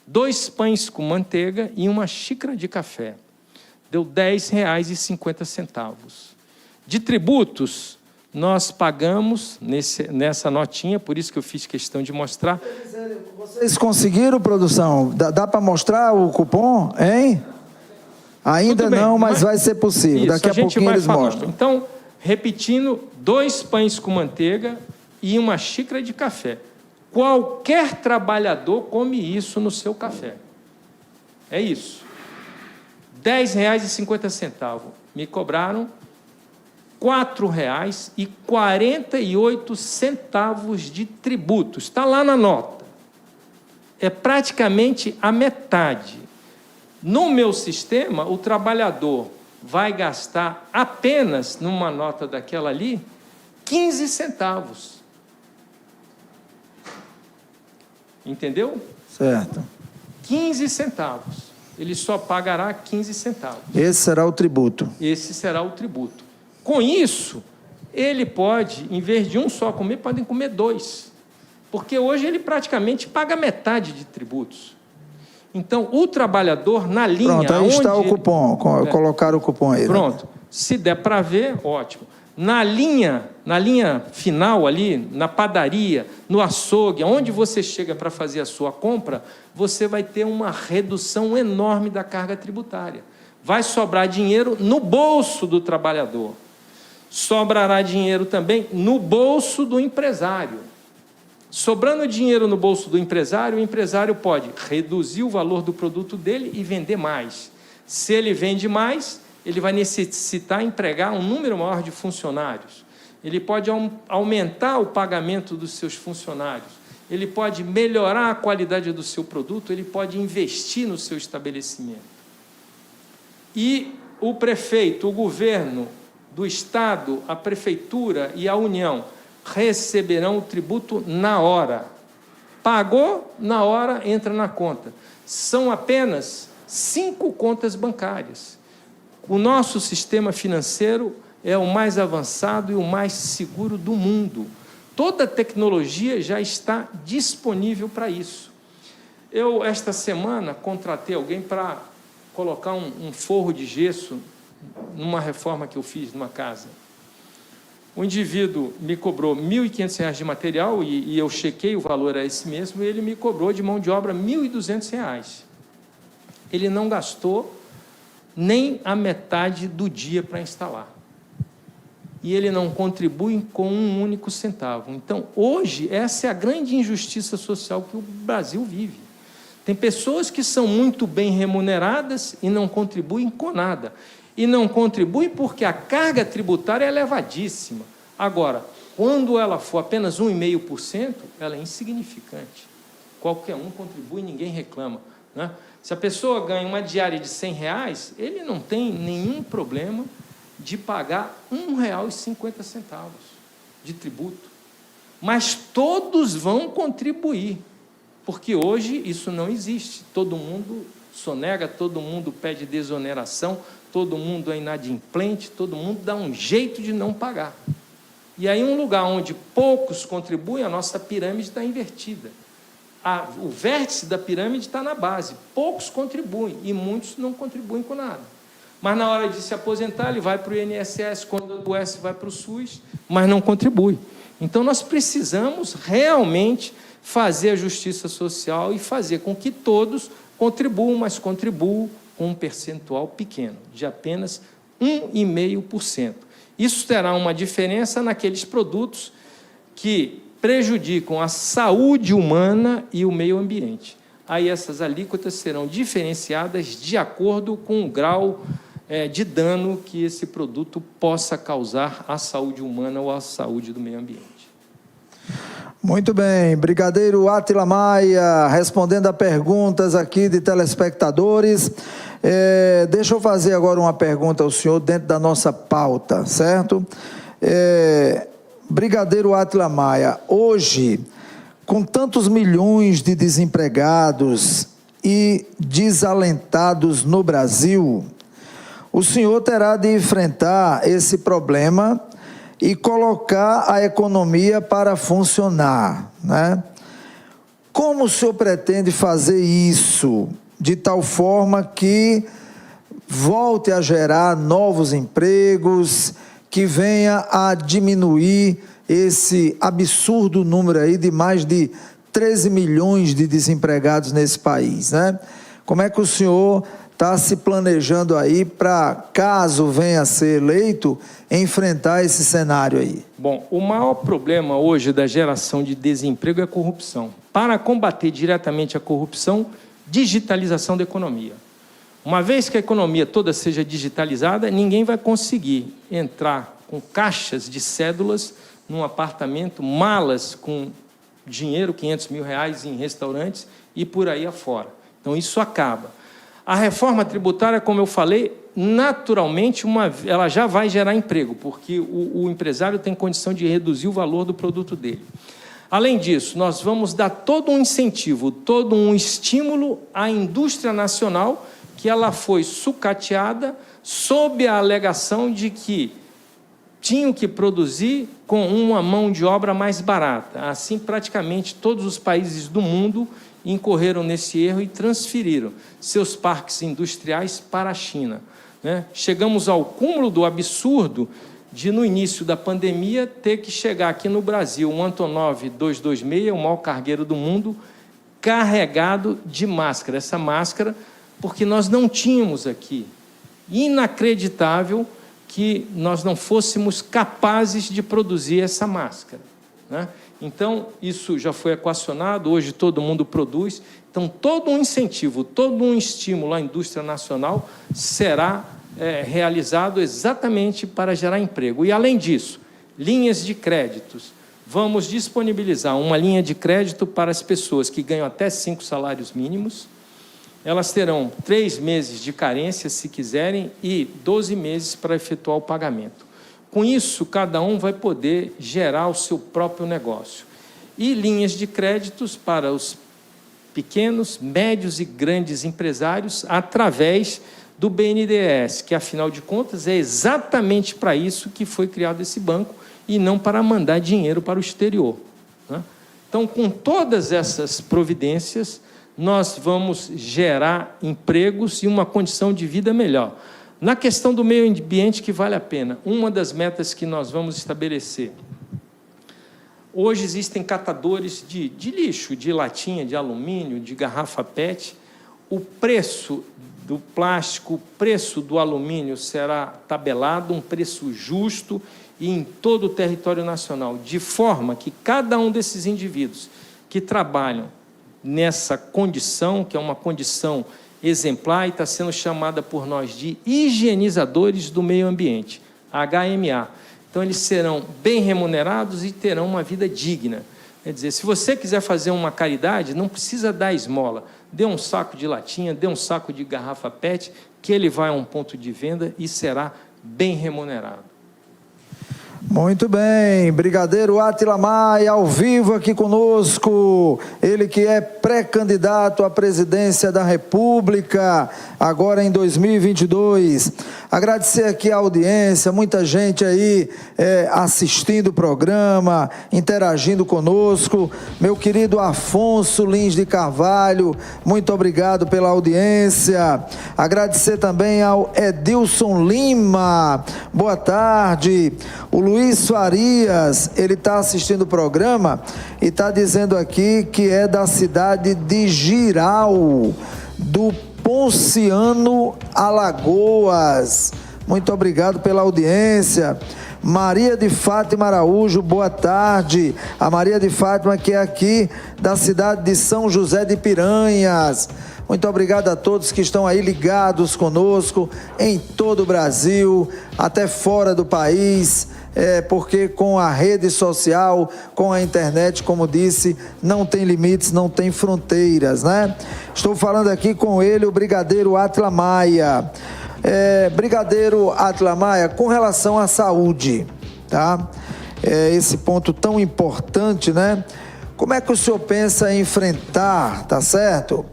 2 pães com manteiga e uma xícara de café. Deu R$ 10,50. De tributos, nós pagamos nessa notinha, por isso que eu fiz questão de mostrar. Vocês conseguiram, produção? Dá para mostrar o cupom, hein? Ainda bem, não, mas vai ser possível. Isso, daqui a pouquinho eles mostram. Então, repetindo, 2 pães com manteiga e uma xícara de café. Qualquer trabalhador come isso no seu café. É isso. R$ 10,50. Me cobraram R$ 4,48 de tributos. Está lá na nota. É praticamente a metade. No meu sistema, o trabalhador vai gastar apenas, numa nota daquela ali, 15 centavos. Entendeu? Certo. 15 centavos. Ele só pagará 15 centavos. Esse será o tributo. Esse será o tributo. Com isso, ele pode, em vez de um só comer, podem comer 2. Porque hoje ele praticamente paga metade de tributos. Então, o trabalhador, na linha... Pronto, aí está o cupom. Colocaram o cupom aí. Pronto. Né? Se der para ver, ótimo. Na linha final ali, na padaria, no açougue, onde você chega para fazer a sua compra, você vai ter uma redução enorme da carga tributária. Vai sobrar dinheiro no bolso do trabalhador. Sobrará dinheiro também no bolso do empresário. Sobrando dinheiro no bolso do empresário, o empresário pode reduzir o valor do produto dele e vender mais. Se ele vende mais, ele vai necessitar empregar um número maior de funcionários. Ele pode aumentar o pagamento dos seus funcionários. Ele pode melhorar a qualidade do seu produto, ele pode investir no seu estabelecimento. E o prefeito, o governo do Estado, a prefeitura e a União receberão o tributo na hora. Pagou, na hora, entra na conta. São apenas 5 contas bancárias. O nosso sistema financeiro é o mais avançado e o mais seguro do mundo. Toda a tecnologia já está disponível para isso. Eu, esta semana, contratei alguém para colocar um forro de gesso numa reforma que eu fiz numa casa. O indivíduo me cobrou R$ 1.500 de material e eu chequei, o valor é esse mesmo, e ele me cobrou de mão de obra R$ 1.200. Ele não gastou nem a metade do dia para instalar. E ele não contribui com um único centavo. Então, hoje, essa é a grande injustiça social que o Brasil vive. Tem pessoas que são muito bem remuneradas e não contribuem com nada. E não contribuem porque a carga tributária é elevadíssima. Agora, quando ela for apenas 1,5%, ela é insignificante. Qualquer um contribui, ninguém reclama, né? Se a pessoa ganha uma diária de R$100, ele não tem nenhum problema de pagar R$ 1,50 de tributo. Mas todos vão contribuir, porque hoje isso não existe. Todo mundo sonega, todo mundo pede desoneração, todo mundo é inadimplente, todo mundo dá um jeito de não pagar. E aí, um lugar onde poucos contribuem, a nossa pirâmide está invertida. O vértice da pirâmide está na base. Poucos contribuem e muitos não contribuem com nada. Mas, na hora de se aposentar, ele vai para o INSS, quando adoece, vai para o SUS, mas não contribui. Então, nós precisamos realmente fazer a justiça social e fazer com que todos contribuam, mas contribuam com um percentual pequeno, de apenas 1,5%. Isso terá uma diferença naqueles produtos que prejudicam a saúde humana e o meio ambiente. Aí essas alíquotas serão diferenciadas de acordo com o grau de dano que esse produto possa causar à saúde humana ou à saúde do meio ambiente. Muito bem, Brigadeiro Átila Maia, respondendo a perguntas aqui de telespectadores. Deixa eu fazer agora uma pergunta ao senhor dentro da nossa pauta, certo? Brigadeiro Átila Maia, hoje, com tantos milhões de desempregados e desalentados no Brasil, o senhor terá de enfrentar esse problema e colocar a economia para funcionar, né? Como o senhor pretende fazer isso de tal forma que volte a gerar novos empregos, que venha a diminuir esse absurdo número aí de mais de 13 milhões de desempregados nesse país, né? Como é que o senhor está se planejando aí para, caso venha a ser eleito, enfrentar esse cenário aí? Bom, o maior problema hoje da geração de desemprego é a corrupção. Para combater diretamente a corrupção, digitalização da economia. Uma vez que a economia toda seja digitalizada, ninguém vai conseguir entrar com caixas de cédulas num apartamento, malas com dinheiro, R$500 mil em restaurantes e por aí afora. Então, isso acaba. A reforma tributária, como eu falei, naturalmente ela já vai gerar emprego, porque o empresário tem condição de reduzir o valor do produto dele. Além disso, nós vamos dar todo um incentivo, todo um estímulo à indústria nacional, que ela foi sucateada sob a alegação de que tinham que produzir com uma mão de obra mais barata. Assim, praticamente todos os países do mundo incorreram nesse erro e transferiram seus parques industriais para a China, né? Chegamos ao cúmulo do absurdo de, no início da pandemia, ter que chegar aqui no Brasil um Antonov 226, o maior cargueiro do mundo, carregado de máscara. Essa máscara, porque nós não tínhamos aqui. Inacreditável que nós não fôssemos capazes de produzir essa máscara, né? Então, isso já foi equacionado, hoje todo mundo produz. Então, todo um incentivo, todo um estímulo à indústria nacional será realizado exatamente para gerar emprego. E, além disso, linhas de créditos. Vamos disponibilizar uma linha de crédito para as pessoas que ganham até 5 salários mínimos. Elas terão 3 meses de carência, se quiserem, e 12 meses para efetuar o pagamento. Com isso, cada um vai poder gerar o seu próprio negócio. E linhas de créditos para os pequenos, médios e grandes empresários através do BNDES, que, afinal de contas, é exatamente para isso que foi criado esse banco e não para mandar dinheiro para o exterior, né? Então, com todas essas providências, nós vamos gerar empregos e uma condição de vida melhor. Na questão do meio ambiente, que vale a pena, uma das metas que nós vamos estabelecer. Hoje existem catadores de lixo, de latinha, de alumínio, de garrafa PET. O preço do plástico, o preço do alumínio será tabelado, um preço justo e em todo o território nacional, de forma que cada um desses indivíduos que trabalham nessa condição, que é uma condição exemplar e está sendo chamada por nós de higienizadores do meio ambiente, HMA. Então, eles serão bem remunerados e terão uma vida digna. Quer dizer, se você quiser fazer uma caridade, não precisa dar esmola. Dê um saco de latinha, dê um saco de garrafa PET, que ele vai a um ponto de venda e será bem remunerado. Muito bem, Brigadeiro Átila Maia, ao vivo aqui conosco, ele que é pré-candidato à presidência da República, agora em 2022. Agradecer aqui a audiência, muita gente aí assistindo o programa, interagindo conosco. Meu querido Afonso Lins de Carvalho, muito obrigado pela audiência. Agradecer também ao Edilson Lima, boa tarde. O Luiz Farias, ele está assistindo o programa e está dizendo aqui que é da cidade de Giral, do Ponciano, Alagoas. Muito obrigado pela audiência. Maria de Fátima Araújo, boa tarde. A Maria de Fátima, que é aqui da cidade de São José de Piranhas. Muito obrigado a todos que estão aí ligados conosco em todo o Brasil, até fora do país, porque com a rede social, com a internet, como disse, não tem limites, não tem fronteiras, né? Estou falando aqui com ele, o Brigadeiro Átila Maia. Brigadeiro Átila Maia, com relação à saúde, tá? Esse ponto tão importante, né? Como é que o senhor pensa em enfrentar, tá certo?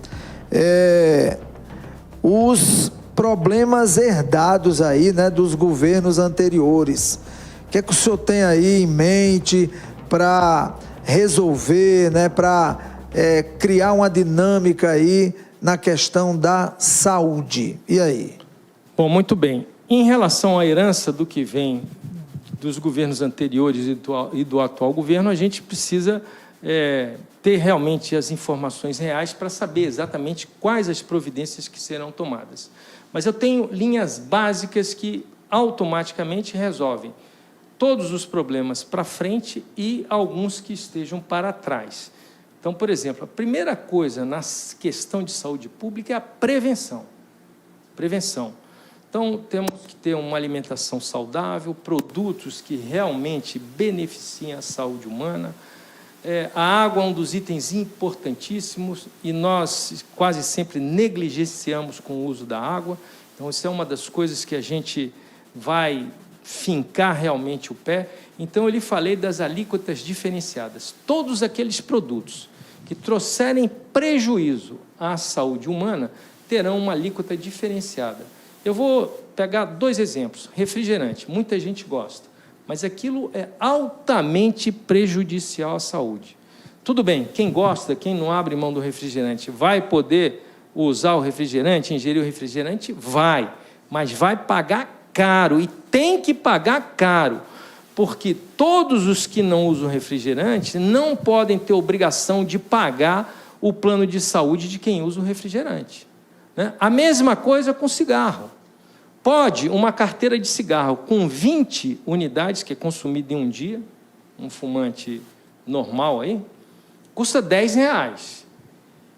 Os problemas herdados aí, né, dos governos anteriores. O que é que o senhor tem aí em mente para resolver, né, para criar uma dinâmica aí na questão da saúde? E aí? Bom, muito bem. Em relação à herança do que vem dos governos anteriores e do atual governo, a gente precisa ter realmente as informações reais para saber exatamente quais as providências que serão tomadas. Mas eu tenho linhas básicas que automaticamente resolvem todos os problemas para frente e alguns que estejam para trás. Então, por exemplo, a primeira coisa na questão de saúde pública é a prevenção. Prevenção. Então, temos que ter uma alimentação saudável, produtos que realmente beneficiem a saúde humana. A água é um dos itens importantíssimos e nós quase sempre negligenciamos com o uso da água. Então, isso é uma das coisas que a gente vai fincar realmente o pé. Então, eu lhe falei das alíquotas diferenciadas. Todos aqueles produtos que trouxerem prejuízo à saúde humana terão uma alíquota diferenciada. Eu vou pegar 2 exemplos. Refrigerante, muita gente gosta, mas aquilo é altamente prejudicial à saúde. Tudo bem, quem gosta, quem não abre mão do refrigerante, vai poder usar o refrigerante, ingerir o refrigerante? Vai, mas vai pagar caro, e tem que pagar caro, porque todos os que não usam refrigerante não podem ter obrigação de pagar o plano de saúde de quem usa o refrigerante, né? A mesma coisa com cigarro. Pode uma carteira de cigarro com 20 unidades, que é consumida em um dia, um fumante normal aí, custa R$10.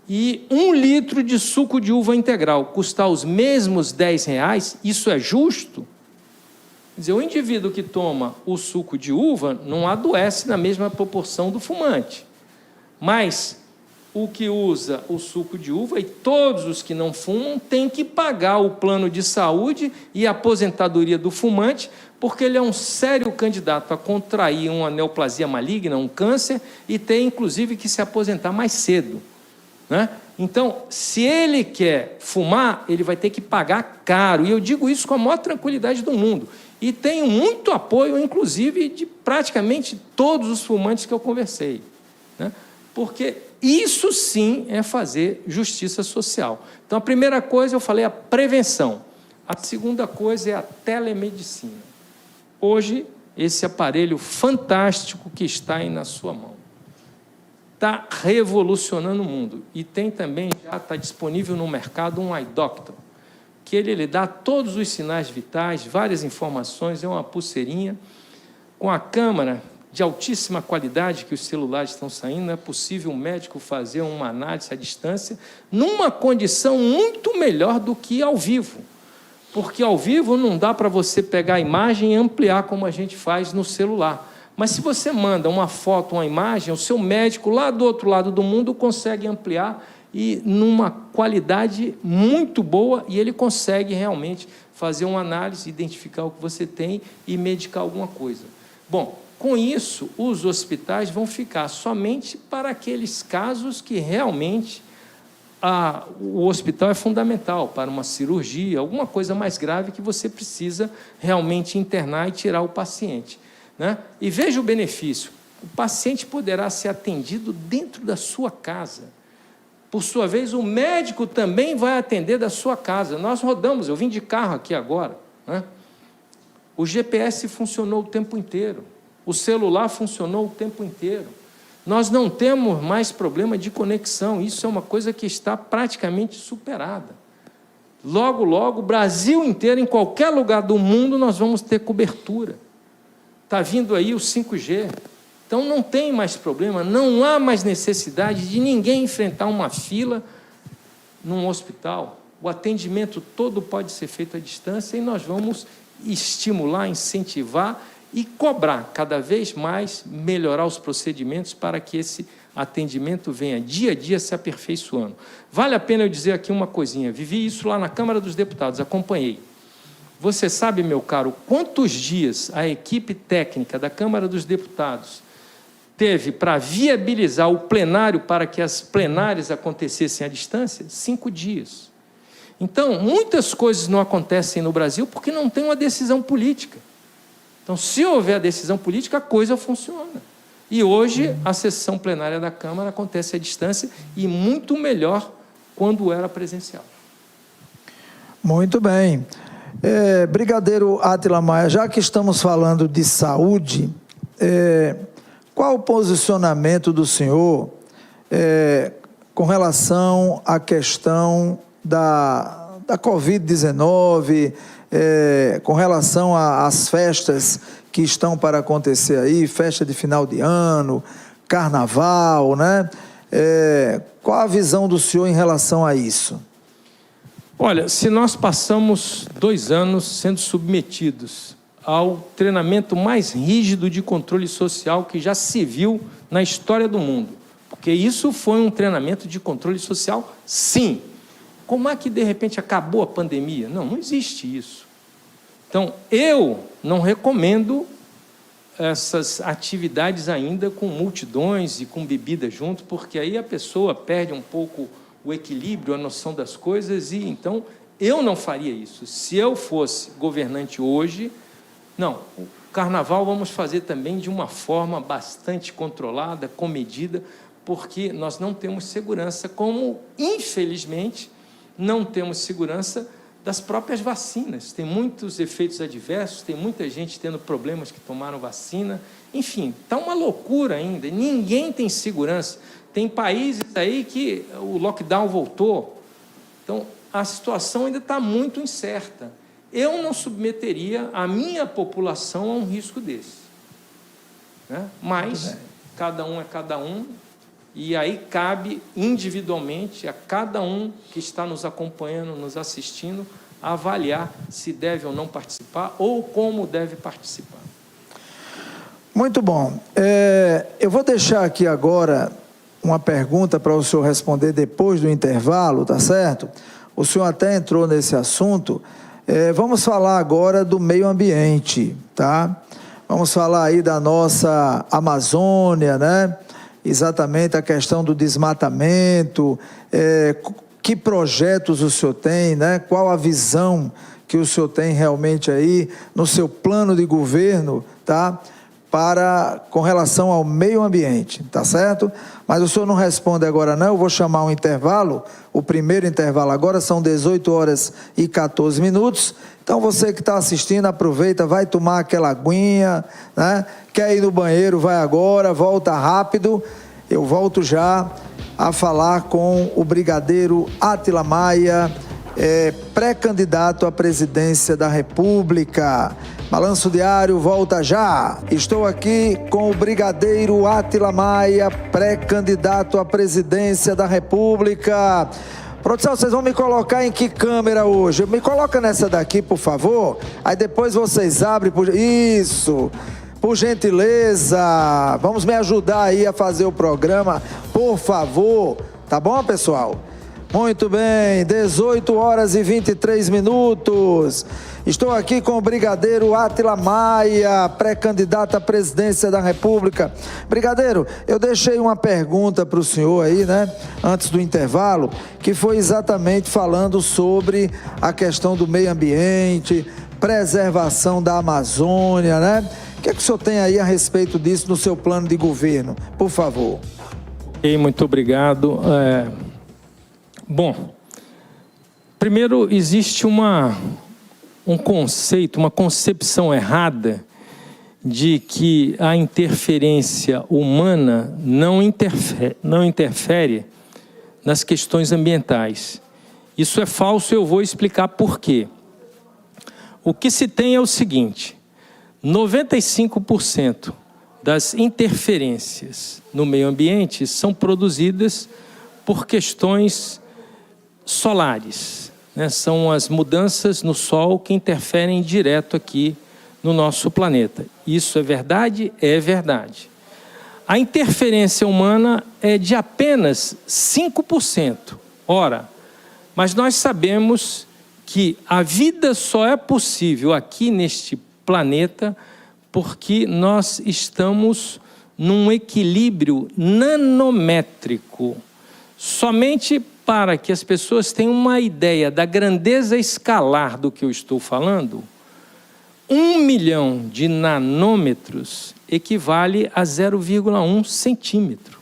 e 1 litro de suco de uva integral custar os mesmos R$10, isso é justo? Quer dizer, o indivíduo que toma o suco de uva não adoece na mesma proporção do fumante, mas o que usa o suco de uva e todos os que não fumam têm que pagar o plano de saúde e a aposentadoria do fumante, porque ele é um sério candidato a contrair uma neoplasia maligna, um câncer, e tem, inclusive, que se aposentar mais cedo, né? Então, se ele quer fumar, ele vai ter que pagar caro, e eu digo isso com a maior tranquilidade do mundo, e tenho muito apoio, inclusive, de praticamente todos os fumantes que eu conversei, né? Porque isso sim é fazer justiça social. Então, a primeira coisa, eu falei, a prevenção. A segunda coisa é a telemedicina. Hoje, esse aparelho fantástico que está aí na sua mão está revolucionando o mundo. E tem também, já está disponível no mercado, um iDoctor, que ele lhe dá todos os sinais vitais, várias informações, é uma pulseirinha com a câmera de altíssima qualidade que os celulares estão saindo. É possível um médico fazer uma análise à distância numa condição muito melhor do que ao vivo, porque ao vivo não dá para você pegar a imagem e ampliar como a gente faz no celular. Mas se você manda uma foto, uma imagem, o seu médico lá do outro lado do mundo consegue ampliar e numa qualidade muito boa, e ele consegue realmente fazer uma análise, identificar o que você tem e medicar alguma coisa. Bom, com isso, os hospitais vão ficar somente para aqueles casos que realmente o hospital é fundamental, para uma cirurgia, alguma coisa mais grave que você precisa realmente internar e tirar o paciente, né? E veja o benefício: o paciente poderá ser atendido dentro da sua casa. Por sua vez, o médico também vai atender da sua casa. Nós rodamos, eu vim de carro aqui agora, né? O GPS funcionou o tempo inteiro. O celular funcionou o tempo inteiro. Nós não temos mais problema de conexão. Isso é uma coisa que está praticamente superada. Logo, logo, o Brasil inteiro, em qualquer lugar do mundo, nós vamos ter cobertura. Está vindo aí o 5G. Então, não tem mais problema, não há mais necessidade de ninguém enfrentar uma fila num hospital. O atendimento todo pode ser feito à distância, e nós vamos estimular, incentivar e cobrar cada vez mais, melhorar os procedimentos para que esse atendimento venha dia a dia se aperfeiçoando. Vale a pena eu dizer aqui uma coisinha: vivi isso lá na Câmara dos Deputados, acompanhei. Você sabe, meu caro, quantos dias a equipe técnica da Câmara dos Deputados teve para viabilizar o plenário para que as plenárias acontecessem à distância? 5 dias. Então, muitas coisas não acontecem no Brasil porque não tem uma decisão política. Então, se houver a decisão política, a coisa funciona. E hoje, a sessão plenária da Câmara acontece à distância, e muito melhor quando era presencial. Muito bem. Brigadeiro Átila Maia, já que estamos falando de saúde, qual o posicionamento do senhor com relação à questão da Covid-19, com relação às festas que estão para acontecer aí, festa de final de ano, carnaval, né? Qual a visão do senhor em relação a isso? Olha, se nós passamos 2 anos sendo submetidos ao treinamento mais rígido de controle social que já se viu na história do mundo, porque isso foi um treinamento de controle social, sim. Como é que, de repente, acabou a pandemia? Não, não existe isso. Então, eu não recomendo essas atividades ainda com multidões e com bebida junto, porque aí a pessoa perde um pouco o equilíbrio, a noção das coisas, e então eu não faria isso. Se eu fosse governante hoje, não, o carnaval vamos fazer também de uma forma bastante controlada, comedida, porque nós não temos segurança, como, infelizmente, não temos segurança das próprias vacinas. Tem muitos efeitos adversos, tem muita gente tendo problemas que tomaram vacina. Enfim, está uma loucura ainda, ninguém tem segurança. Tem países aí que o lockdown voltou. Então, a situação ainda está muito incerta. Eu não submeteria a minha população a um risco desse, né? Mas, cada um é cada um, E aí cabe individualmente a cada um que está nos acompanhando, nos assistindo, avaliar se deve ou não participar ou como deve participar. Muito bom. Eu vou deixar aqui agora uma pergunta para o senhor responder depois do intervalo, tá certo? O senhor até entrou nesse assunto. Vamos falar agora do meio ambiente, tá? Vamos falar aí da nossa Amazônia, né? Exatamente a questão do desmatamento, que projetos o senhor tem, né? Qual a visão que o senhor tem realmente aí no seu plano de governo, tá? Com relação ao meio ambiente, tá certo? Mas o senhor não responde agora não, eu vou chamar um intervalo, o primeiro intervalo agora, são 18 horas e 14 minutos, então você que está assistindo, aproveita, vai tomar aquela aguinha, né? Quer ir no banheiro, vai agora, volta rápido, eu volto já a falar com o brigadeiro Átila Maia, pré-candidato à presidência da República. Balanço Diário volta já. Estou aqui com o brigadeiro Átila Maia, pré-candidato à presidência da República. Produção, vocês vão me colocar em que câmera hoje? Me coloca nessa daqui, por favor. Aí depois vocês abrem. Isso. Por gentileza. Vamos me ajudar aí a fazer o programa, por favor. Tá bom, pessoal? Muito bem, 18 horas e 23 minutos. Estou aqui com o brigadeiro Átila Maia, pré-candidato à presidência da República. Brigadeiro, eu deixei uma pergunta para o senhor aí, né, antes do intervalo, que foi exatamente falando sobre a questão do meio ambiente, preservação da Amazônia, né? O que é que o senhor tem aí a respeito disso no seu plano de governo? Por favor. Muito obrigado. Bom, primeiro existe um conceito, uma concepção errada de que a interferência humana não interfere nas questões ambientais. Isso é falso e eu vou explicar por quê. O que se tem é o seguinte: 95% das interferências no meio ambiente são produzidas por questões solares, né? São as mudanças no Sol que interferem direto aqui no nosso planeta. Isso é verdade? É verdade. A interferência humana é de apenas 5%. Ora, mas nós sabemos que a vida só é possível aqui neste planeta porque nós estamos num equilíbrio nanométrico. Somente para que as pessoas tenham uma ideia da grandeza escalar do que eu estou falando, 1 milhão de nanômetros equivale a 0,1 centímetro.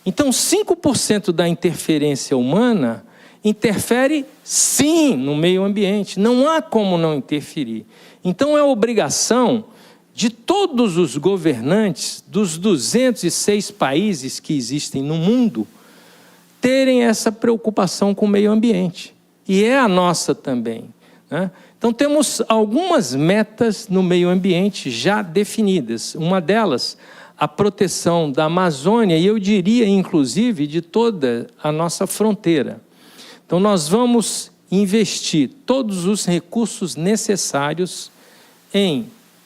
Então, 5% da interferência humana interfere, sim, no meio ambiente. Não há como não interferir. Então, é obrigação de todos os governantes dos 206 países que existem no mundo terem essa preocupação com o meio ambiente. E é a nossa também, né? Então, temos algumas metas no meio ambiente já definidas. Uma delas, a proteção da Amazônia, e eu diria, inclusive, de toda a nossa fronteira. Então, nós vamos investir todos os recursos necessários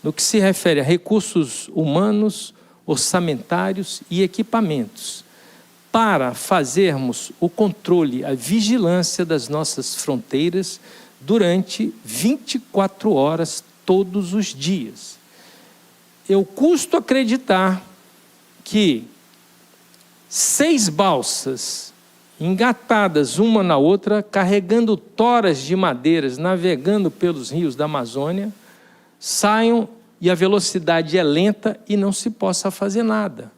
no que se refere a recursos humanos, orçamentários e equipamentos, para fazermos o controle, a vigilância das nossas fronteiras durante 24 horas todos os dias. Eu custo acreditar que 6 balsas engatadas uma na outra, carregando toras de madeiras, navegando pelos rios da Amazônia, saiam e a velocidade é lenta e não se possa fazer nada.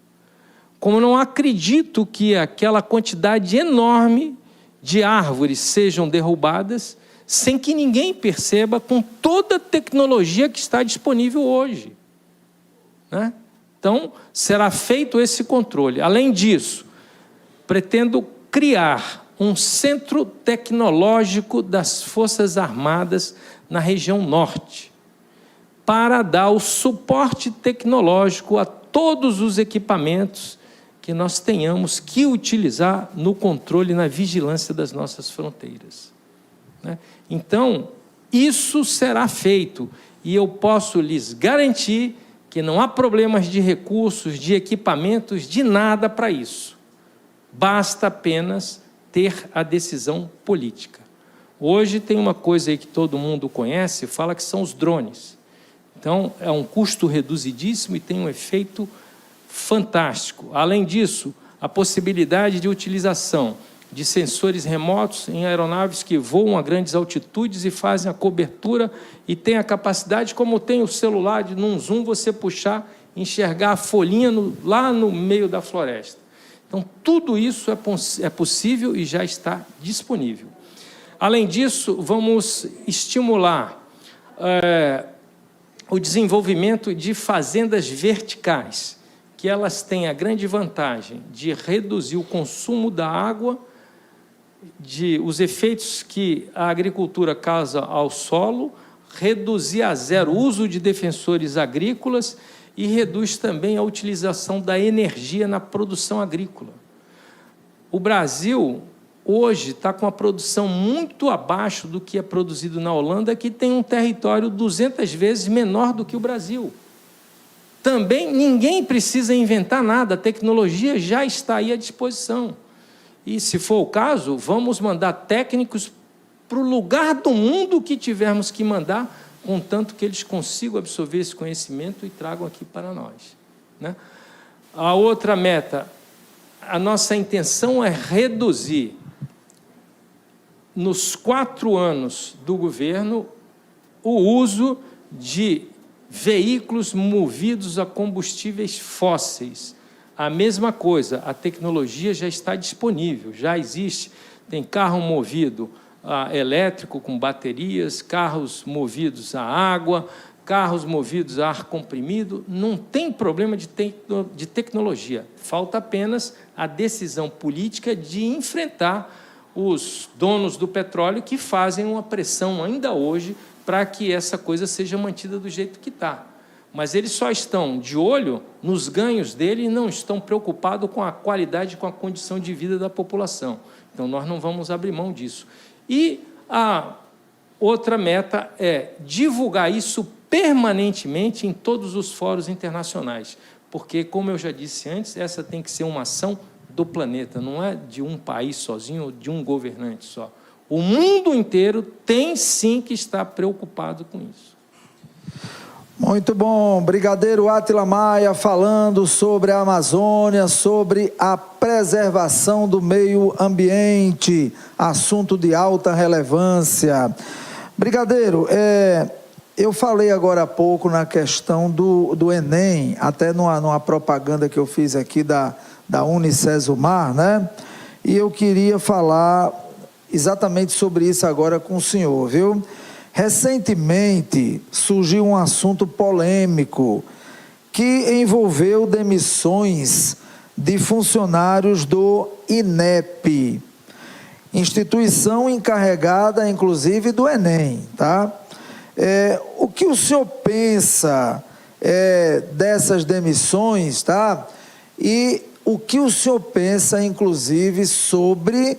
Como não acredito que aquela quantidade enorme de árvores sejam derrubadas sem que ninguém perceba, com toda a tecnologia que está disponível hoje, né? Então, será feito esse controle. Além disso, pretendo criar um centro tecnológico das Forças Armadas na região norte, para dar o suporte tecnológico a todos os equipamentos que que nós tenhamos que utilizar no controle e na vigilância das nossas fronteiras, né? Então, isso será feito, e eu posso lhes garantir que não há problemas de recursos, de equipamentos, de nada para isso. Basta apenas ter a decisão política. Hoje tem uma coisa aí que todo mundo conhece, fala que são os drones. Então, é um custo reduzidíssimo e tem um efeito fantástico. Além disso, a possibilidade de utilização de sensores remotos em aeronaves que voam a grandes altitudes e fazem a cobertura e tem a capacidade, como tem o celular, de num zoom você puxar, enxergar a folhinha lá no meio da floresta. Então, tudo isso é possível e já está disponível. Além disso, vamos estimular o desenvolvimento de fazendas verticais, que elas têm a grande vantagem de reduzir o consumo da água, os efeitos que a agricultura causa ao solo, reduzir a zero o uso de defensores agrícolas e reduz também a utilização da energia na produção agrícola. O Brasil, hoje, está com a produção muito abaixo do que é produzido na Holanda, que tem um território 200 vezes menor do que o Brasil. Também ninguém precisa inventar nada, a tecnologia já está aí à disposição. E, se for o caso, vamos mandar técnicos para o lugar do mundo que tivermos que mandar, contanto que eles consigam absorver esse conhecimento e tragam aqui para nós, né? A outra meta, a nossa intenção é reduzir, nos 4 anos do governo, o uso de veículos movidos a combustíveis fósseis. A mesma coisa, a tecnologia já está disponível, já existe. Tem carro movido elétrico com baterias, carros movidos a água, carros movidos a ar comprimido. Não tem problema de tecnologia. Falta apenas a decisão política de enfrentar os donos do petróleo que fazem uma pressão ainda hoje para que essa coisa seja mantida do jeito que está. Mas eles só estão de olho nos ganhos dele e não estão preocupados com a qualidade, com a condição de vida da população. Então, nós não vamos abrir mão disso. E a outra meta é divulgar isso permanentemente em todos os fóruns internacionais, porque, como eu já disse antes, essa tem que ser uma ação do planeta, não é de um país sozinho ou de um governante só. O mundo inteiro tem, sim, que estar preocupado com isso. Muito bom, Brigadeiro Átila Maia falando sobre a Amazônia, sobre a preservação do meio ambiente, assunto de alta relevância. Brigadeiro, eu falei agora há pouco na questão do Enem, até numa propaganda que eu fiz aqui da Unicesumar, né? E eu queria falar exatamente sobre isso agora com o senhor, viu? Recentemente surgiu um assunto polêmico que envolveu demissões de funcionários do INEP, instituição encarregada, inclusive, do Enem, tá? O que o senhor pensa dessas demissões, tá? E o que o senhor pensa, inclusive, sobre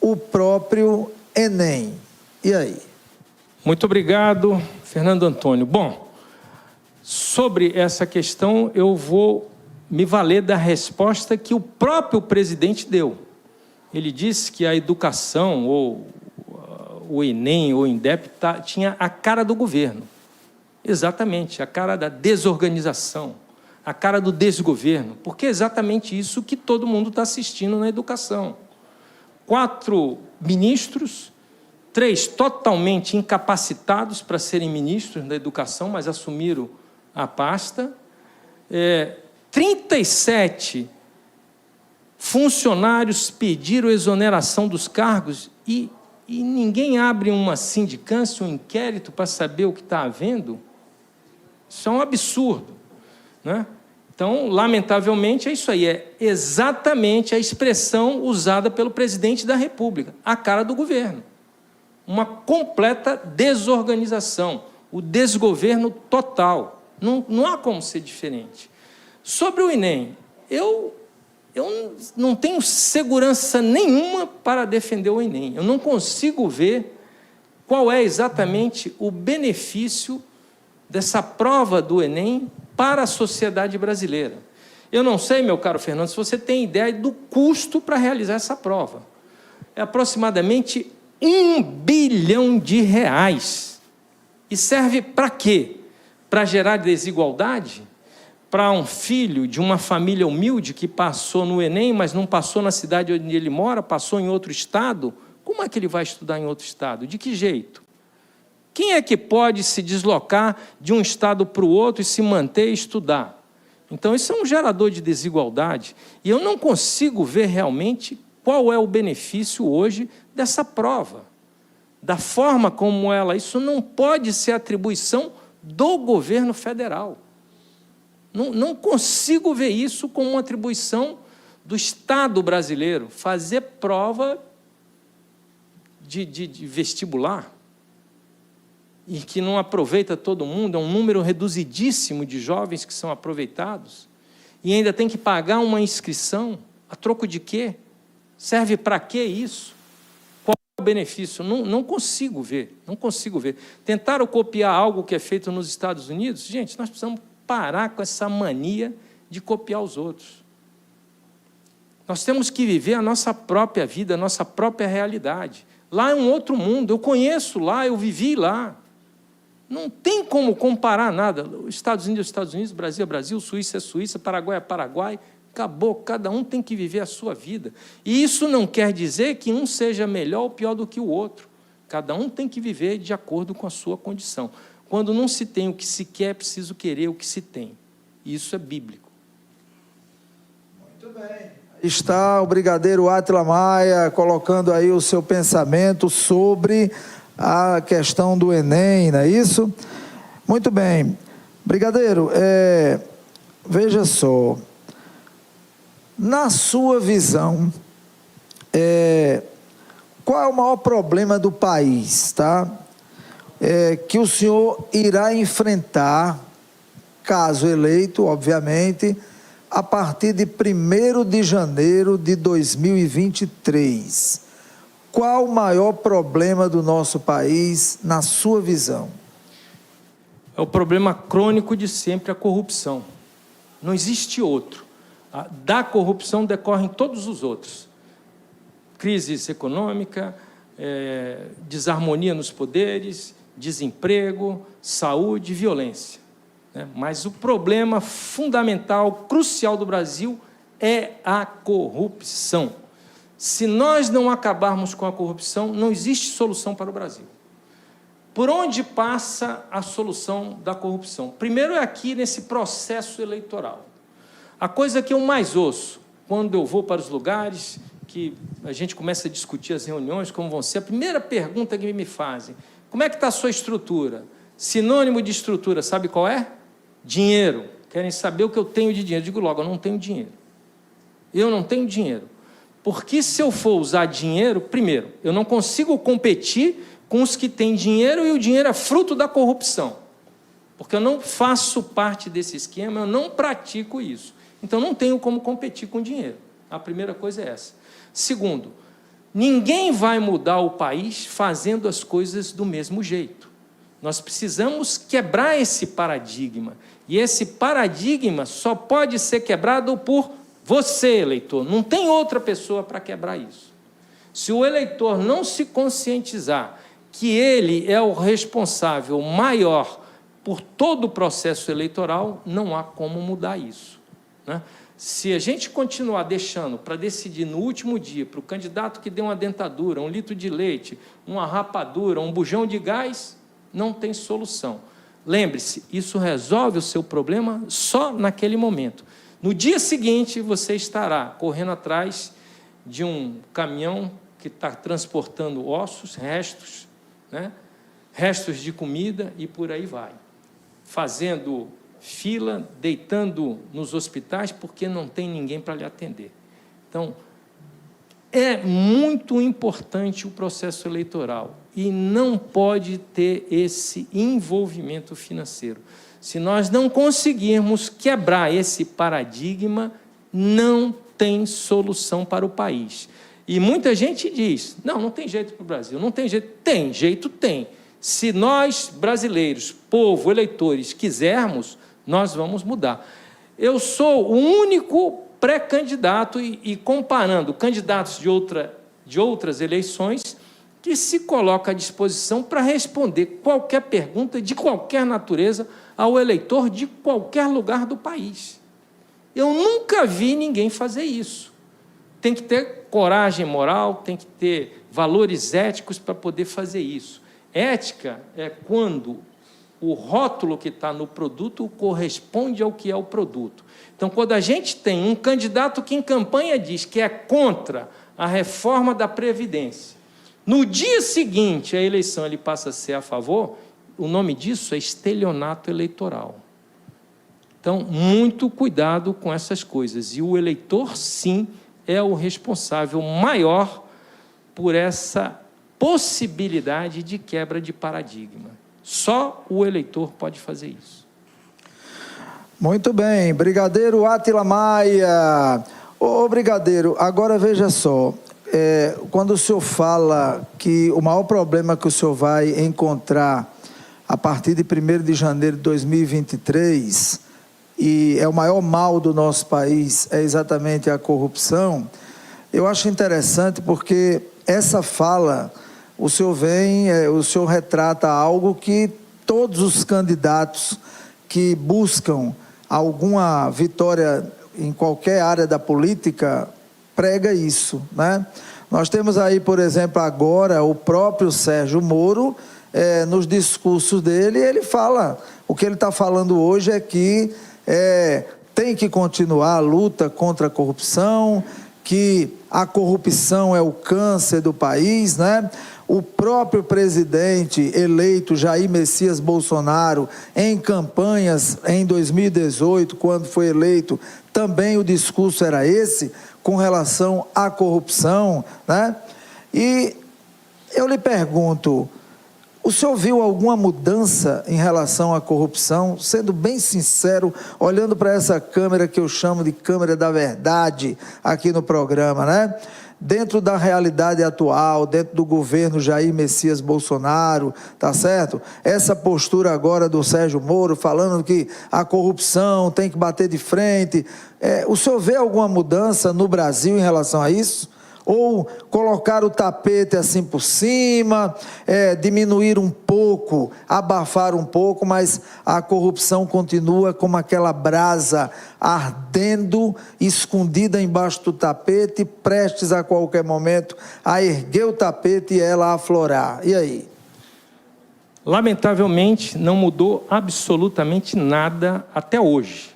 o próprio Enem? E aí? Muito obrigado, Fernando Antônio. Bom, sobre essa questão, eu vou me valer da resposta que o próprio presidente deu. Ele disse que a educação, ou o Enem, ou o INDEP, tinha a cara do governo. Exatamente, a cara da desorganização, a cara do desgoverno, porque é exatamente isso que todo mundo está assistindo na educação. 4 ministros, 3 totalmente incapacitados para serem ministros da educação, mas assumiram a pasta, 37 funcionários pediram exoneração dos cargos e ninguém abre uma sindicância, um inquérito para saber o que está havendo. Isso é um absurdo, né? Então, lamentavelmente, é isso aí, é exatamente a expressão usada pelo presidente da República, a cara do governo. Uma completa desorganização, o desgoverno total. Não há como ser diferente. Sobre o Enem, eu eu não tenho segurança nenhuma para defender o Enem. Eu não consigo ver qual é exatamente o benefício dessa prova do Enem para a sociedade brasileira. Eu não sei, meu caro Fernando, se você tem ideia do custo para realizar essa prova. É aproximadamente R$ 1 bilhão. E serve para quê? Para gerar desigualdade? Para um filho de uma família humilde que passou no Enem, mas não passou na cidade onde ele mora, passou em outro estado? Como é que ele vai estudar em outro estado? De que jeito? Quem é que pode se deslocar de um estado para o outro e se manter e estudar? Então, isso é um gerador de desigualdade. E eu não consigo ver realmente qual é o benefício hoje dessa prova. Da forma como ela... Isso não pode ser atribuição do governo federal. Não consigo ver isso como uma atribuição do Estado brasileiro, fazer prova de vestibular, e que não aproveita todo mundo, é um número reduzidíssimo de jovens que são aproveitados, e ainda tem que pagar uma inscrição, a troco de quê? Serve para quê isso? Qual é o benefício? Não consigo ver, não consigo ver. Tentaram copiar algo que é feito nos Estados Unidos? Gente, nós precisamos parar com essa mania de copiar os outros. Nós temos que viver a nossa própria vida, a nossa própria realidade. Lá é um outro mundo, eu conheço lá, eu vivi lá. Não tem como comparar nada. Estados Unidos é Estados Unidos, Brasil é Brasil, Suíça é Suíça, Paraguai é Paraguai. Acabou, cada um tem que viver a sua vida. E isso não quer dizer que um seja melhor ou pior do que o outro. Cada um tem que viver de acordo com a sua condição. Quando não se tem o que se quer, é preciso querer o que se tem. Isso é bíblico. Muito bem. Está o brigadeiro Átila Maia colocando aí o seu pensamento sobre a questão do Enem, não é isso? Muito bem. Brigadeiro, veja só, na sua visão, qual é o maior problema do país, tá? Que o senhor irá enfrentar, caso eleito, obviamente, a partir de 1º de janeiro de 2023. Qual o maior problema do nosso país, na sua visão? É o problema crônico de sempre, a corrupção. Não existe outro. Da corrupção decorrem todos os outros. Crise econômica, desarmonia nos poderes, desemprego, saúde, violência. Mas o problema fundamental, crucial do Brasil é a corrupção. Se nós não acabarmos com a corrupção, não existe solução para o Brasil. Por onde passa a solução da corrupção? Primeiro é aqui nesse processo eleitoral. A coisa que eu mais ouço, quando eu vou para os lugares que a gente começa a discutir as reuniões, como vão ser, a primeira pergunta que me fazem, como é que está a sua estrutura? Sinônimo de estrutura, sabe qual é? Dinheiro. Querem saber o que eu tenho de dinheiro. Eu digo logo, eu não tenho dinheiro. Eu não tenho dinheiro. Porque se eu for usar dinheiro, primeiro, eu não consigo competir com os que têm dinheiro e o dinheiro é fruto da corrupção. Porque eu não faço parte desse esquema, eu não pratico isso. Então, não tenho como competir com dinheiro. A primeira coisa é essa. Segundo, ninguém vai mudar o país fazendo as coisas do mesmo jeito. Nós precisamos quebrar esse paradigma. E esse paradigma só pode ser quebrado por você, eleitor. Não tem outra pessoa para quebrar isso. Se o eleitor não se conscientizar que ele é o responsável maior por todo o processo eleitoral, não há como mudar isso, né? Se a gente continuar deixando para decidir no último dia, para o candidato que deu uma dentadura, 1 litro de leite, uma rapadura, um bujão de gás, não tem solução. Lembre-se, isso resolve o seu problema só naquele momento. No dia seguinte, você estará correndo atrás de um caminhão que está transportando ossos, restos, né? Restos de comida e por aí vai. Fazendo fila, deitando nos hospitais porque não tem ninguém para lhe atender. Então, é muito importante o processo eleitoral e não pode ter esse envolvimento financeiro. Se nós não conseguirmos quebrar esse paradigma, não tem solução para o país. E muita gente diz, não tem jeito para o Brasil, não tem jeito. Tem jeito, tem. Se nós, brasileiros, povo, eleitores, quisermos, nós vamos mudar. Eu sou o único pré-candidato, e comparando candidatos de outras eleições, que se coloca à disposição para responder qualquer pergunta de qualquer natureza ao eleitor de qualquer lugar do país. Eu nunca vi ninguém fazer isso. Tem que ter coragem moral, tem que ter valores éticos para poder fazer isso. Ética é quando o rótulo que está no produto corresponde ao que é o produto. Então, quando a gente tem um candidato que em campanha diz que é contra a reforma da Previdência, no dia seguinte à eleição ele passa a ser a favor, o nome disso é estelionato eleitoral. Então, muito cuidado com essas coisas. E o eleitor, sim, é o responsável maior por essa possibilidade de quebra de paradigma. Só o eleitor pode fazer isso. Muito bem. Brigadeiro Átila Maia. Ô, Brigadeiro, agora veja só. Quando o senhor fala que o maior problema que o senhor vai encontrar a partir de 1º de janeiro de 2023, e é o maior mal do nosso país, é exatamente a corrupção, eu acho interessante porque essa fala, o senhor retrata algo que todos os candidatos que buscam alguma vitória em qualquer área da política prega isso, né? Nós temos aí, por exemplo, agora o próprio Sérgio Moro, nos discursos dele, ele fala, o que ele está falando hoje é que tem que continuar a luta contra a corrupção, que a corrupção é o câncer do país, né? O próprio presidente eleito, Jair Messias Bolsonaro, em campanhas em 2018, quando foi eleito, também o discurso era esse, com relação à corrupção, né? E eu lhe pergunto, o senhor viu alguma mudança em relação à corrupção? Sendo bem sincero, olhando para essa câmera que eu chamo de câmera da verdade aqui no programa, né? Dentro da realidade atual, dentro do governo Jair Messias Bolsonaro, tá certo? Essa postura agora do Sérgio Moro, falando que a corrupção tem que bater de frente. O senhor vê alguma mudança no Brasil em relação a isso? Ou colocar o tapete assim por cima, diminuir um pouco, abafar um pouco, mas a corrupção continua como aquela brasa ardendo, escondida embaixo do tapete, prestes a qualquer momento a erguer o tapete e ela aflorar. E aí? Lamentavelmente, não mudou absolutamente nada até hoje.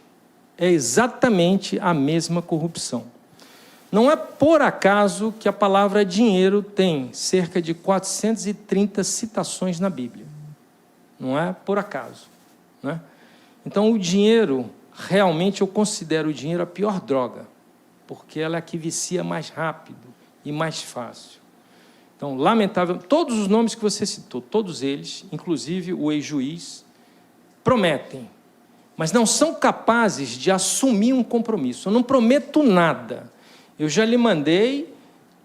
É exatamente a mesma corrupção. Não é por acaso que a palavra dinheiro tem cerca de 430 citações na Bíblia. Não é por acaso, né? Então, o dinheiro, realmente eu considero o dinheiro a pior droga, porque ela é a que vicia mais rápido e mais fácil. Então, lamentável, todos os nomes que você citou, todos eles, inclusive o ex-juiz, prometem, mas não são capazes de assumir um compromisso. Eu não prometo nada. Eu já lhe mandei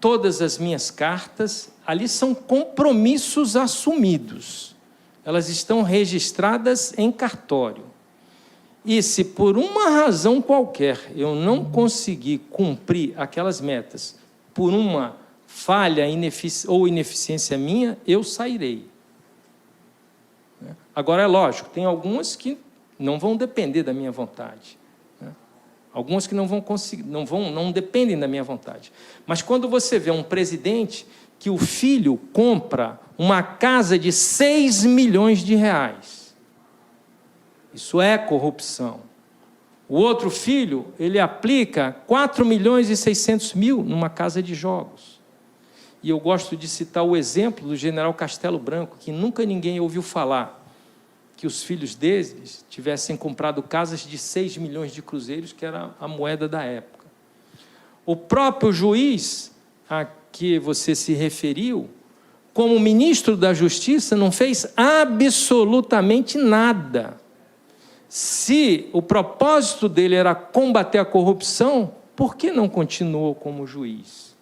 todas as minhas cartas, ali são compromissos assumidos. Elas estão registradas em cartório. E se por uma razão qualquer eu não conseguir cumprir aquelas metas, por uma falha ou ineficiência minha, eu sairei. Agora, é lógico, tem algumas que não vão depender da minha vontade. Alguns que não vão conseguir, não dependem da minha vontade. Mas quando você vê um presidente que o filho compra uma casa de 6 milhões de reais, isso é corrupção. O outro filho, ele aplica 4 milhões e 600 mil numa casa de jogos. E eu gosto de citar o exemplo do general Castelo Branco, que nunca ninguém ouviu falar que os filhos deles tivessem comprado casas de 6 milhões de cruzeiros, que era a moeda da época. O próprio juiz a que você se referiu, como ministro da Justiça, não fez absolutamente nada. Se o propósito dele era combater a corrupção, por que não continuou como juiz?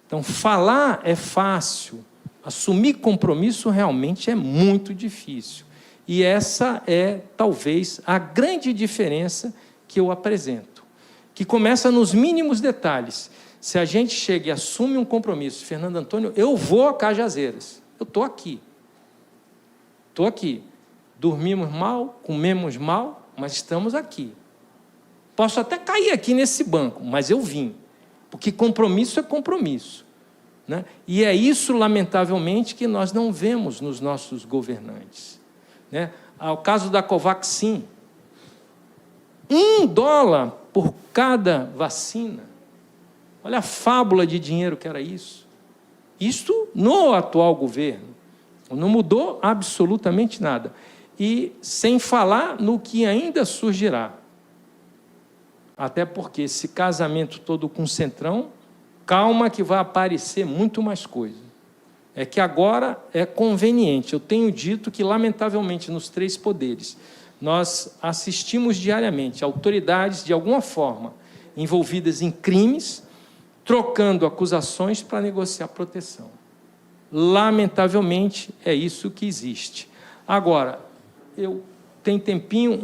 Então, falar é fácil, assumir compromisso realmente é muito difícil. E essa é, talvez, a grande diferença que eu apresento, que começa nos mínimos detalhes. Se a gente chega e assume um compromisso, Fernando Antônio, eu vou a Cajazeiras, eu estou aqui. Estou aqui. Dormimos mal, comemos mal, mas estamos aqui. Posso até cair aqui nesse banco, mas eu vim. Porque compromisso é compromisso, né? E é isso, lamentavelmente, que nós não vemos nos nossos governantes, né? Ao caso da Covaxin, $1 por cada vacina. Olha a fábula de dinheiro que era isso. Isto no atual governo. Não mudou absolutamente nada. E sem falar no que ainda surgirá. Até porque esse casamento todo com o Centrão, calma que vai aparecer muito mais coisa. É que agora é conveniente. Eu tenho dito que, lamentavelmente, nos 3 poderes, nós assistimos diariamente autoridades, de alguma forma, envolvidas em crimes, trocando acusações para negociar proteção. Lamentavelmente, é isso que existe. Agora, eu tenho tempinho,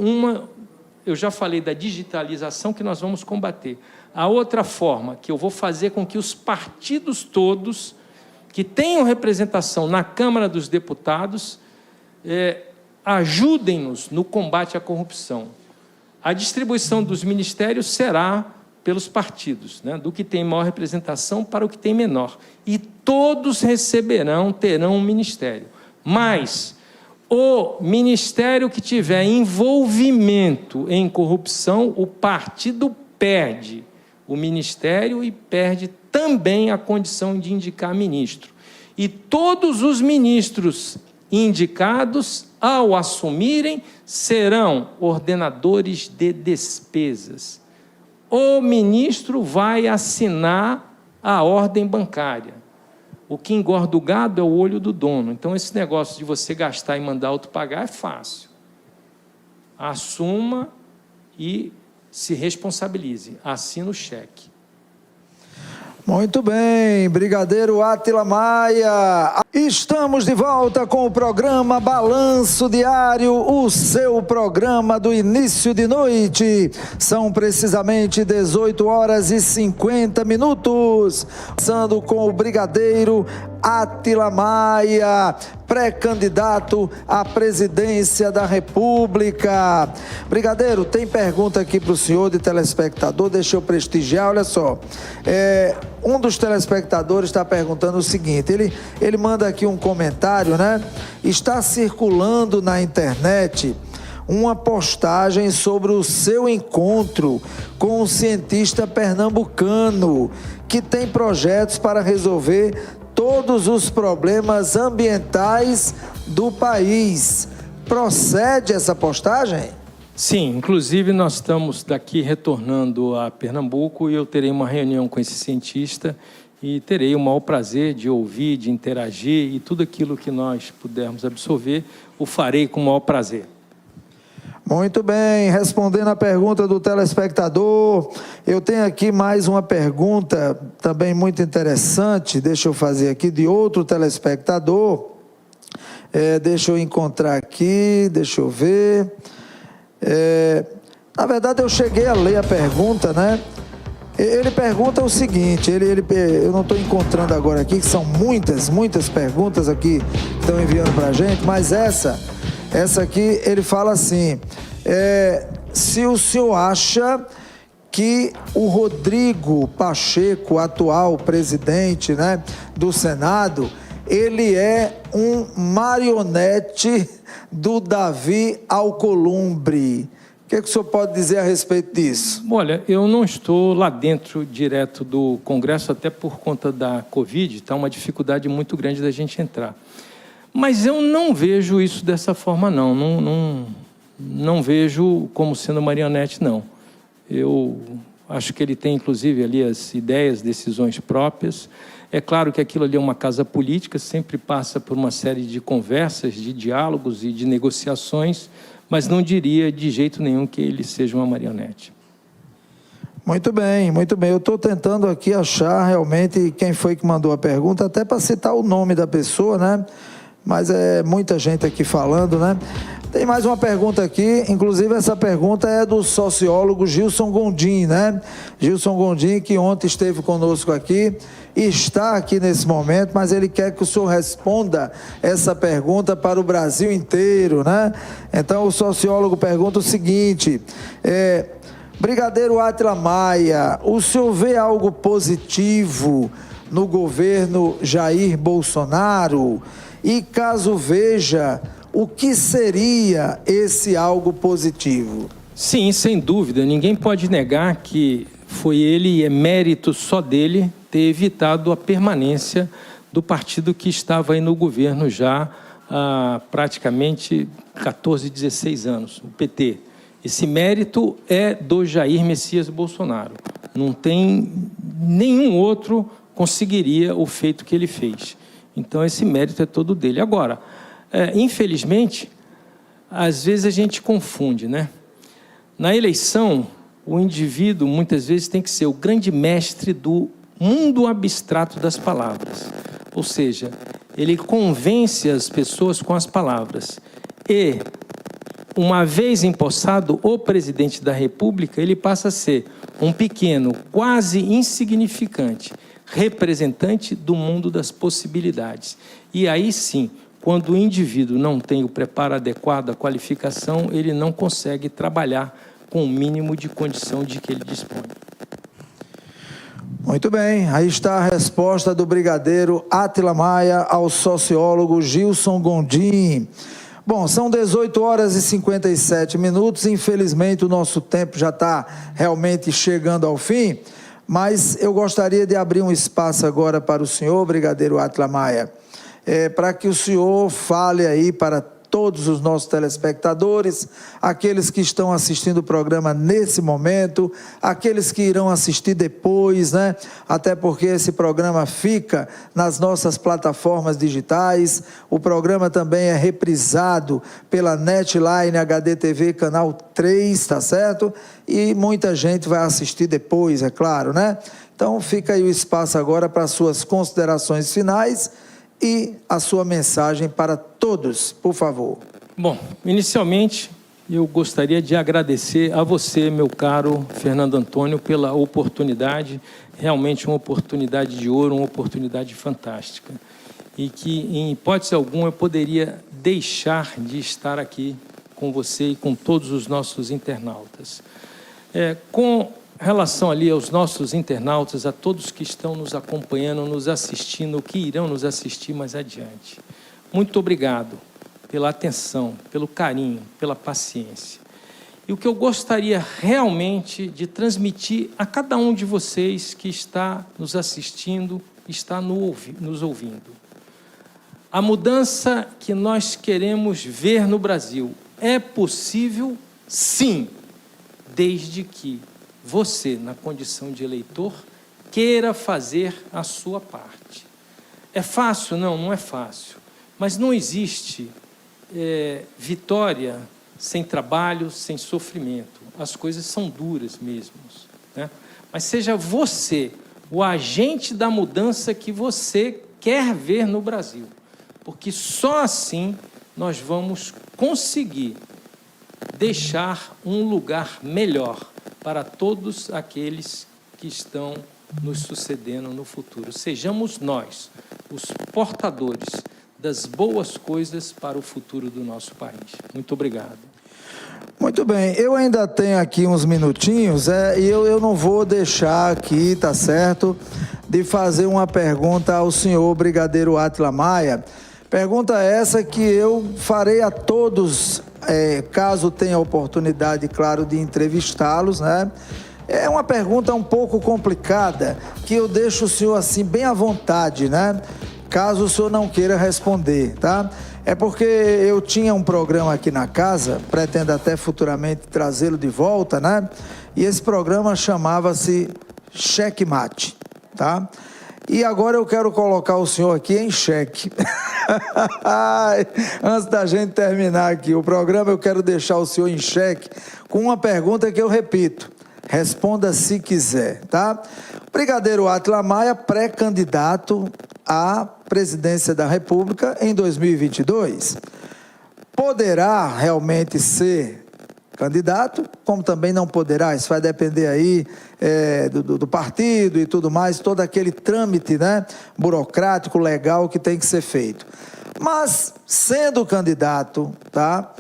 eu já falei da digitalização que nós vamos combater. A outra forma que eu vou fazer com que os partidos todos que tenham representação na Câmara dos Deputados ajudem-nos no combate à corrupção. A distribuição dos ministérios será pelos partidos, né? Do que tem maior representação para o que tem menor. E todos terão um ministério. Mas o ministério que tiver envolvimento em corrupção, o partido perde o ministério e perde também a condição de indicar ministro. E todos os ministros indicados, ao assumirem, serão ordenadores de despesas. O ministro vai assinar a ordem bancária. O que engorda o gado é o olho do dono. Então, esse negócio de você gastar e mandar outro pagar é fácil. Assuma e se responsabilize. Assina o cheque. Muito bem, Brigadeiro Átila Maia. Estamos de volta com o programa Balanço Diário, o seu programa do início de noite. São precisamente 18h50. Passando com o Brigadeiro Átila Maia, pré-candidato à presidência da República. Brigadeiro, tem pergunta aqui para o senhor de telespectador, deixa eu prestigiar, olha só. Um dos telespectadores está perguntando o seguinte, ele manda aqui um comentário, né? Está circulando na internet uma postagem sobre o seu encontro com um cientista pernambucano que tem projetos para resolver todos os problemas ambientais do país. Procede essa postagem? Sim, inclusive nós estamos daqui retornando a Pernambuco e eu terei uma reunião com esse cientista e terei o maior prazer de ouvir, de interagir e tudo aquilo que nós pudermos absorver, o farei com o maior prazer. Muito bem, respondendo a pergunta do telespectador, eu tenho aqui mais uma pergunta também muito interessante, deixa eu fazer aqui, de outro telespectador, deixa eu encontrar aqui, deixa eu ver, na verdade eu cheguei a ler a pergunta, né? Ele pergunta o seguinte, eu não estou encontrando agora aqui, que são muitas perguntas aqui que estão enviando para a gente, mas essa aqui, ele fala assim, se o senhor acha que o Rodrigo Pacheco, atual presidente, né, do Senado, ele é um marionete do Davi Alcolumbre. O que o senhor pode dizer a respeito disso? Olha, eu não estou lá dentro direto do Congresso, até por conta da Covid, está uma dificuldade muito grande da gente entrar. Mas eu não vejo isso dessa forma, não vejo como sendo marionete, não. Eu acho que ele tem, inclusive, ali as ideias, decisões próprias. É claro que aquilo ali é uma casa política, sempre passa por uma série de conversas, de diálogos e de negociações, mas não diria de jeito nenhum que ele seja uma marionete. Muito bem, muito bem. Eu estou tentando aqui achar realmente quem foi que mandou a pergunta, até para citar o nome da pessoa, né? Mas é muita gente aqui falando, né? Tem mais uma pergunta aqui, inclusive essa pergunta é do sociólogo Gilson Gondim, né? Gilson Gondim, que ontem esteve conosco aqui e está aqui nesse momento, mas ele quer que o senhor responda essa pergunta para o Brasil inteiro, né? Então o sociólogo pergunta o seguinte: Brigadeiro Átila Maia, o senhor vê algo positivo no governo Jair Bolsonaro? E caso veja, o que seria esse algo positivo? Sim, sem dúvida. Ninguém pode negar que foi ele, e é mérito só dele, ter evitado a permanência do partido que estava aí no governo já há praticamente 14, 16 anos, o PT. Esse mérito é do Jair Messias Bolsonaro. Não tem nenhum outro conseguiria o feito que ele fez. Então, esse mérito é todo dele. Agora, infelizmente, às vezes a gente confunde, né? Na eleição, o indivíduo, muitas vezes, tem que ser o grande mestre do mundo abstrato das palavras. Ou seja, ele convence as pessoas com as palavras. E, uma vez empossado o presidente da República, ele passa a ser um pequeno, quase insignificante representante do mundo das possibilidades. E aí sim, quando o indivíduo não tem o preparo adequado, a qualificação, ele não consegue trabalhar com o mínimo de condição de que ele dispõe. Muito bem, aí está a resposta do brigadeiro Átila Maia ao sociólogo Gilson Gondim. Bom, são 18 horas e 57 minutos, infelizmente o nosso tempo já está realmente chegando ao fim, mas eu gostaria de abrir um espaço agora para o senhor, brigadeiro Átila Maia, para que o senhor fale aí para todos os nossos telespectadores, aqueles que estão assistindo o programa nesse momento, aqueles que irão assistir depois, né? Até porque esse programa fica nas nossas plataformas digitais, o programa também é reprisado pela Netline HD TV, canal 3, tá certo? E muita gente vai assistir depois, é claro, né? Então fica aí o espaço agora para suas considerações finais e a sua mensagem para todos, por favor. Bom, inicialmente eu gostaria de agradecer a você, meu caro Fernando Antônio, pela oportunidade, realmente uma oportunidade de ouro, uma oportunidade fantástica, e que em hipótese alguma eu poderia deixar de estar aqui com você e com todos os nossos internautas. Com relação ali aos nossos internautas, a todos que estão nos acompanhando, nos assistindo, que irão nos assistir mais adiante. Muito obrigado pela atenção, pelo carinho, pela paciência. E o que eu gostaria realmente de transmitir a cada um de vocês que está nos assistindo, está nos ouvindo. A mudança que nós queremos ver no Brasil é possível, sim, desde que você, na condição de eleitor, queira fazer a sua parte. É fácil? Não, não é fácil. Mas não existe vitória sem trabalho, sem sofrimento. As coisas são duras mesmo, né? Mas seja você o agente da mudança que você quer ver no Brasil. Porque só assim nós vamos conseguir deixar um lugar melhor para todos aqueles que estão nos sucedendo no futuro. Sejamos nós os portadores das boas coisas para o futuro do nosso país. Muito obrigado. Muito bem, eu ainda tenho aqui uns minutinhos, e eu não vou deixar aqui, tá certo, de fazer uma pergunta ao senhor brigadeiro Átila Maia. Pergunta essa que eu farei a todos, caso tenha oportunidade, claro, de entrevistá-los, né? É uma pergunta um pouco complicada, que eu deixo o senhor assim bem à vontade, né? Caso o senhor não queira responder, tá? É porque eu tinha um programa aqui na casa, pretendo até futuramente trazê-lo de volta, né? E esse programa chamava-se Checkmate, tá? E agora eu quero colocar o senhor aqui em xeque. Antes da gente terminar aqui o programa, eu quero deixar o senhor em xeque com uma pergunta que eu repito. Responda se quiser, tá? Brigadeiro Átila Maia, pré-candidato à presidência da República em 2022. Poderá realmente ser candidato, como também não poderá, isso vai depender aí do partido e tudo mais, todo aquele trâmite, né, burocrático, legal que tem que ser feito. Mas, sendo candidato, tá,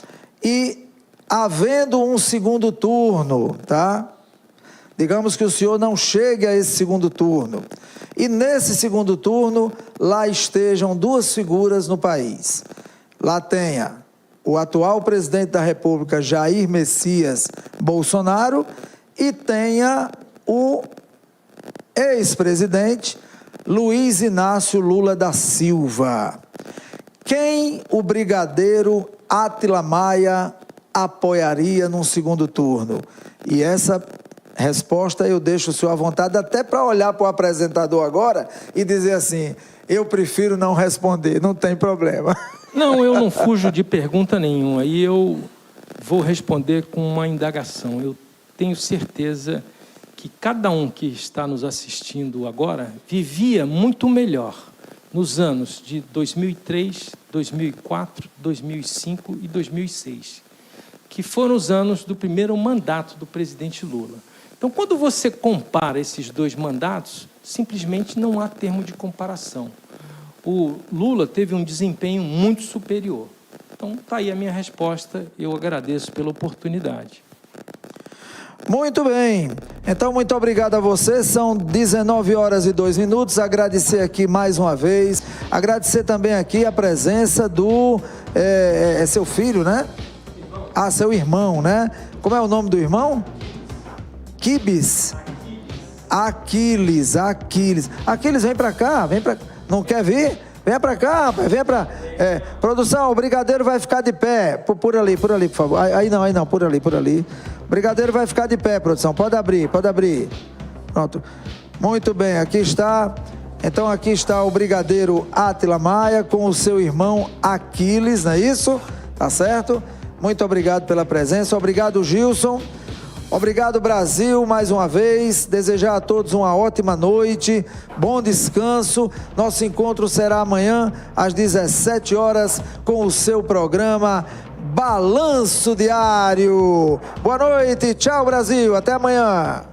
e havendo um segundo turno, tá, digamos que o senhor não chegue a esse segundo turno, e nesse segundo turno, lá estejam duas figuras no país, lá tenha o atual presidente da República, Jair Messias Bolsonaro, e tenha o ex-presidente Luiz Inácio Lula da Silva. Quem o brigadeiro Átila Maia apoiaria num segundo turno? E essa resposta eu deixo o senhor à vontade, até para olhar para o apresentador agora e dizer assim, eu prefiro não responder, não tem problema. Não, eu não fujo de pergunta nenhuma, e eu vou responder com uma indagação. Eu tenho certeza que cada um que está nos assistindo agora vivia muito melhor nos anos de 2003, 2004, 2005 e 2006, que foram os anos do primeiro mandato do presidente Lula. Então, quando você compara esses dois mandatos, simplesmente não há termo de comparação. O Lula teve um desempenho muito superior. Então, está aí a minha resposta. Eu agradeço pela oportunidade. Muito bem. Então, muito obrigado a você. São 19h02. Agradecer aqui mais uma vez. Agradecer também aqui a presença do... É seu filho, né? Ah, seu irmão, né? Como é o nome do irmão? Kibis. Aquiles. Aquiles, vem para cá, vem para... Não quer vir? Venha para cá, rapaz, venha para... produção, o brigadeiro vai ficar de pé. Por ali, por favor. Aí não, por ali. O brigadeiro vai ficar de pé, produção. Pode abrir. Pronto. Muito bem, aqui está. Então, aqui está o brigadeiro Átila Maia com o seu irmão Aquiles, não é isso? Tá certo? Muito obrigado pela presença. Obrigado, Gilson. Obrigado, Brasil, mais uma vez. Desejar a todos uma ótima noite, bom descanso. Nosso encontro será amanhã, às 17 horas, com o seu programa Balanço Diário. Boa noite, tchau, Brasil, até amanhã.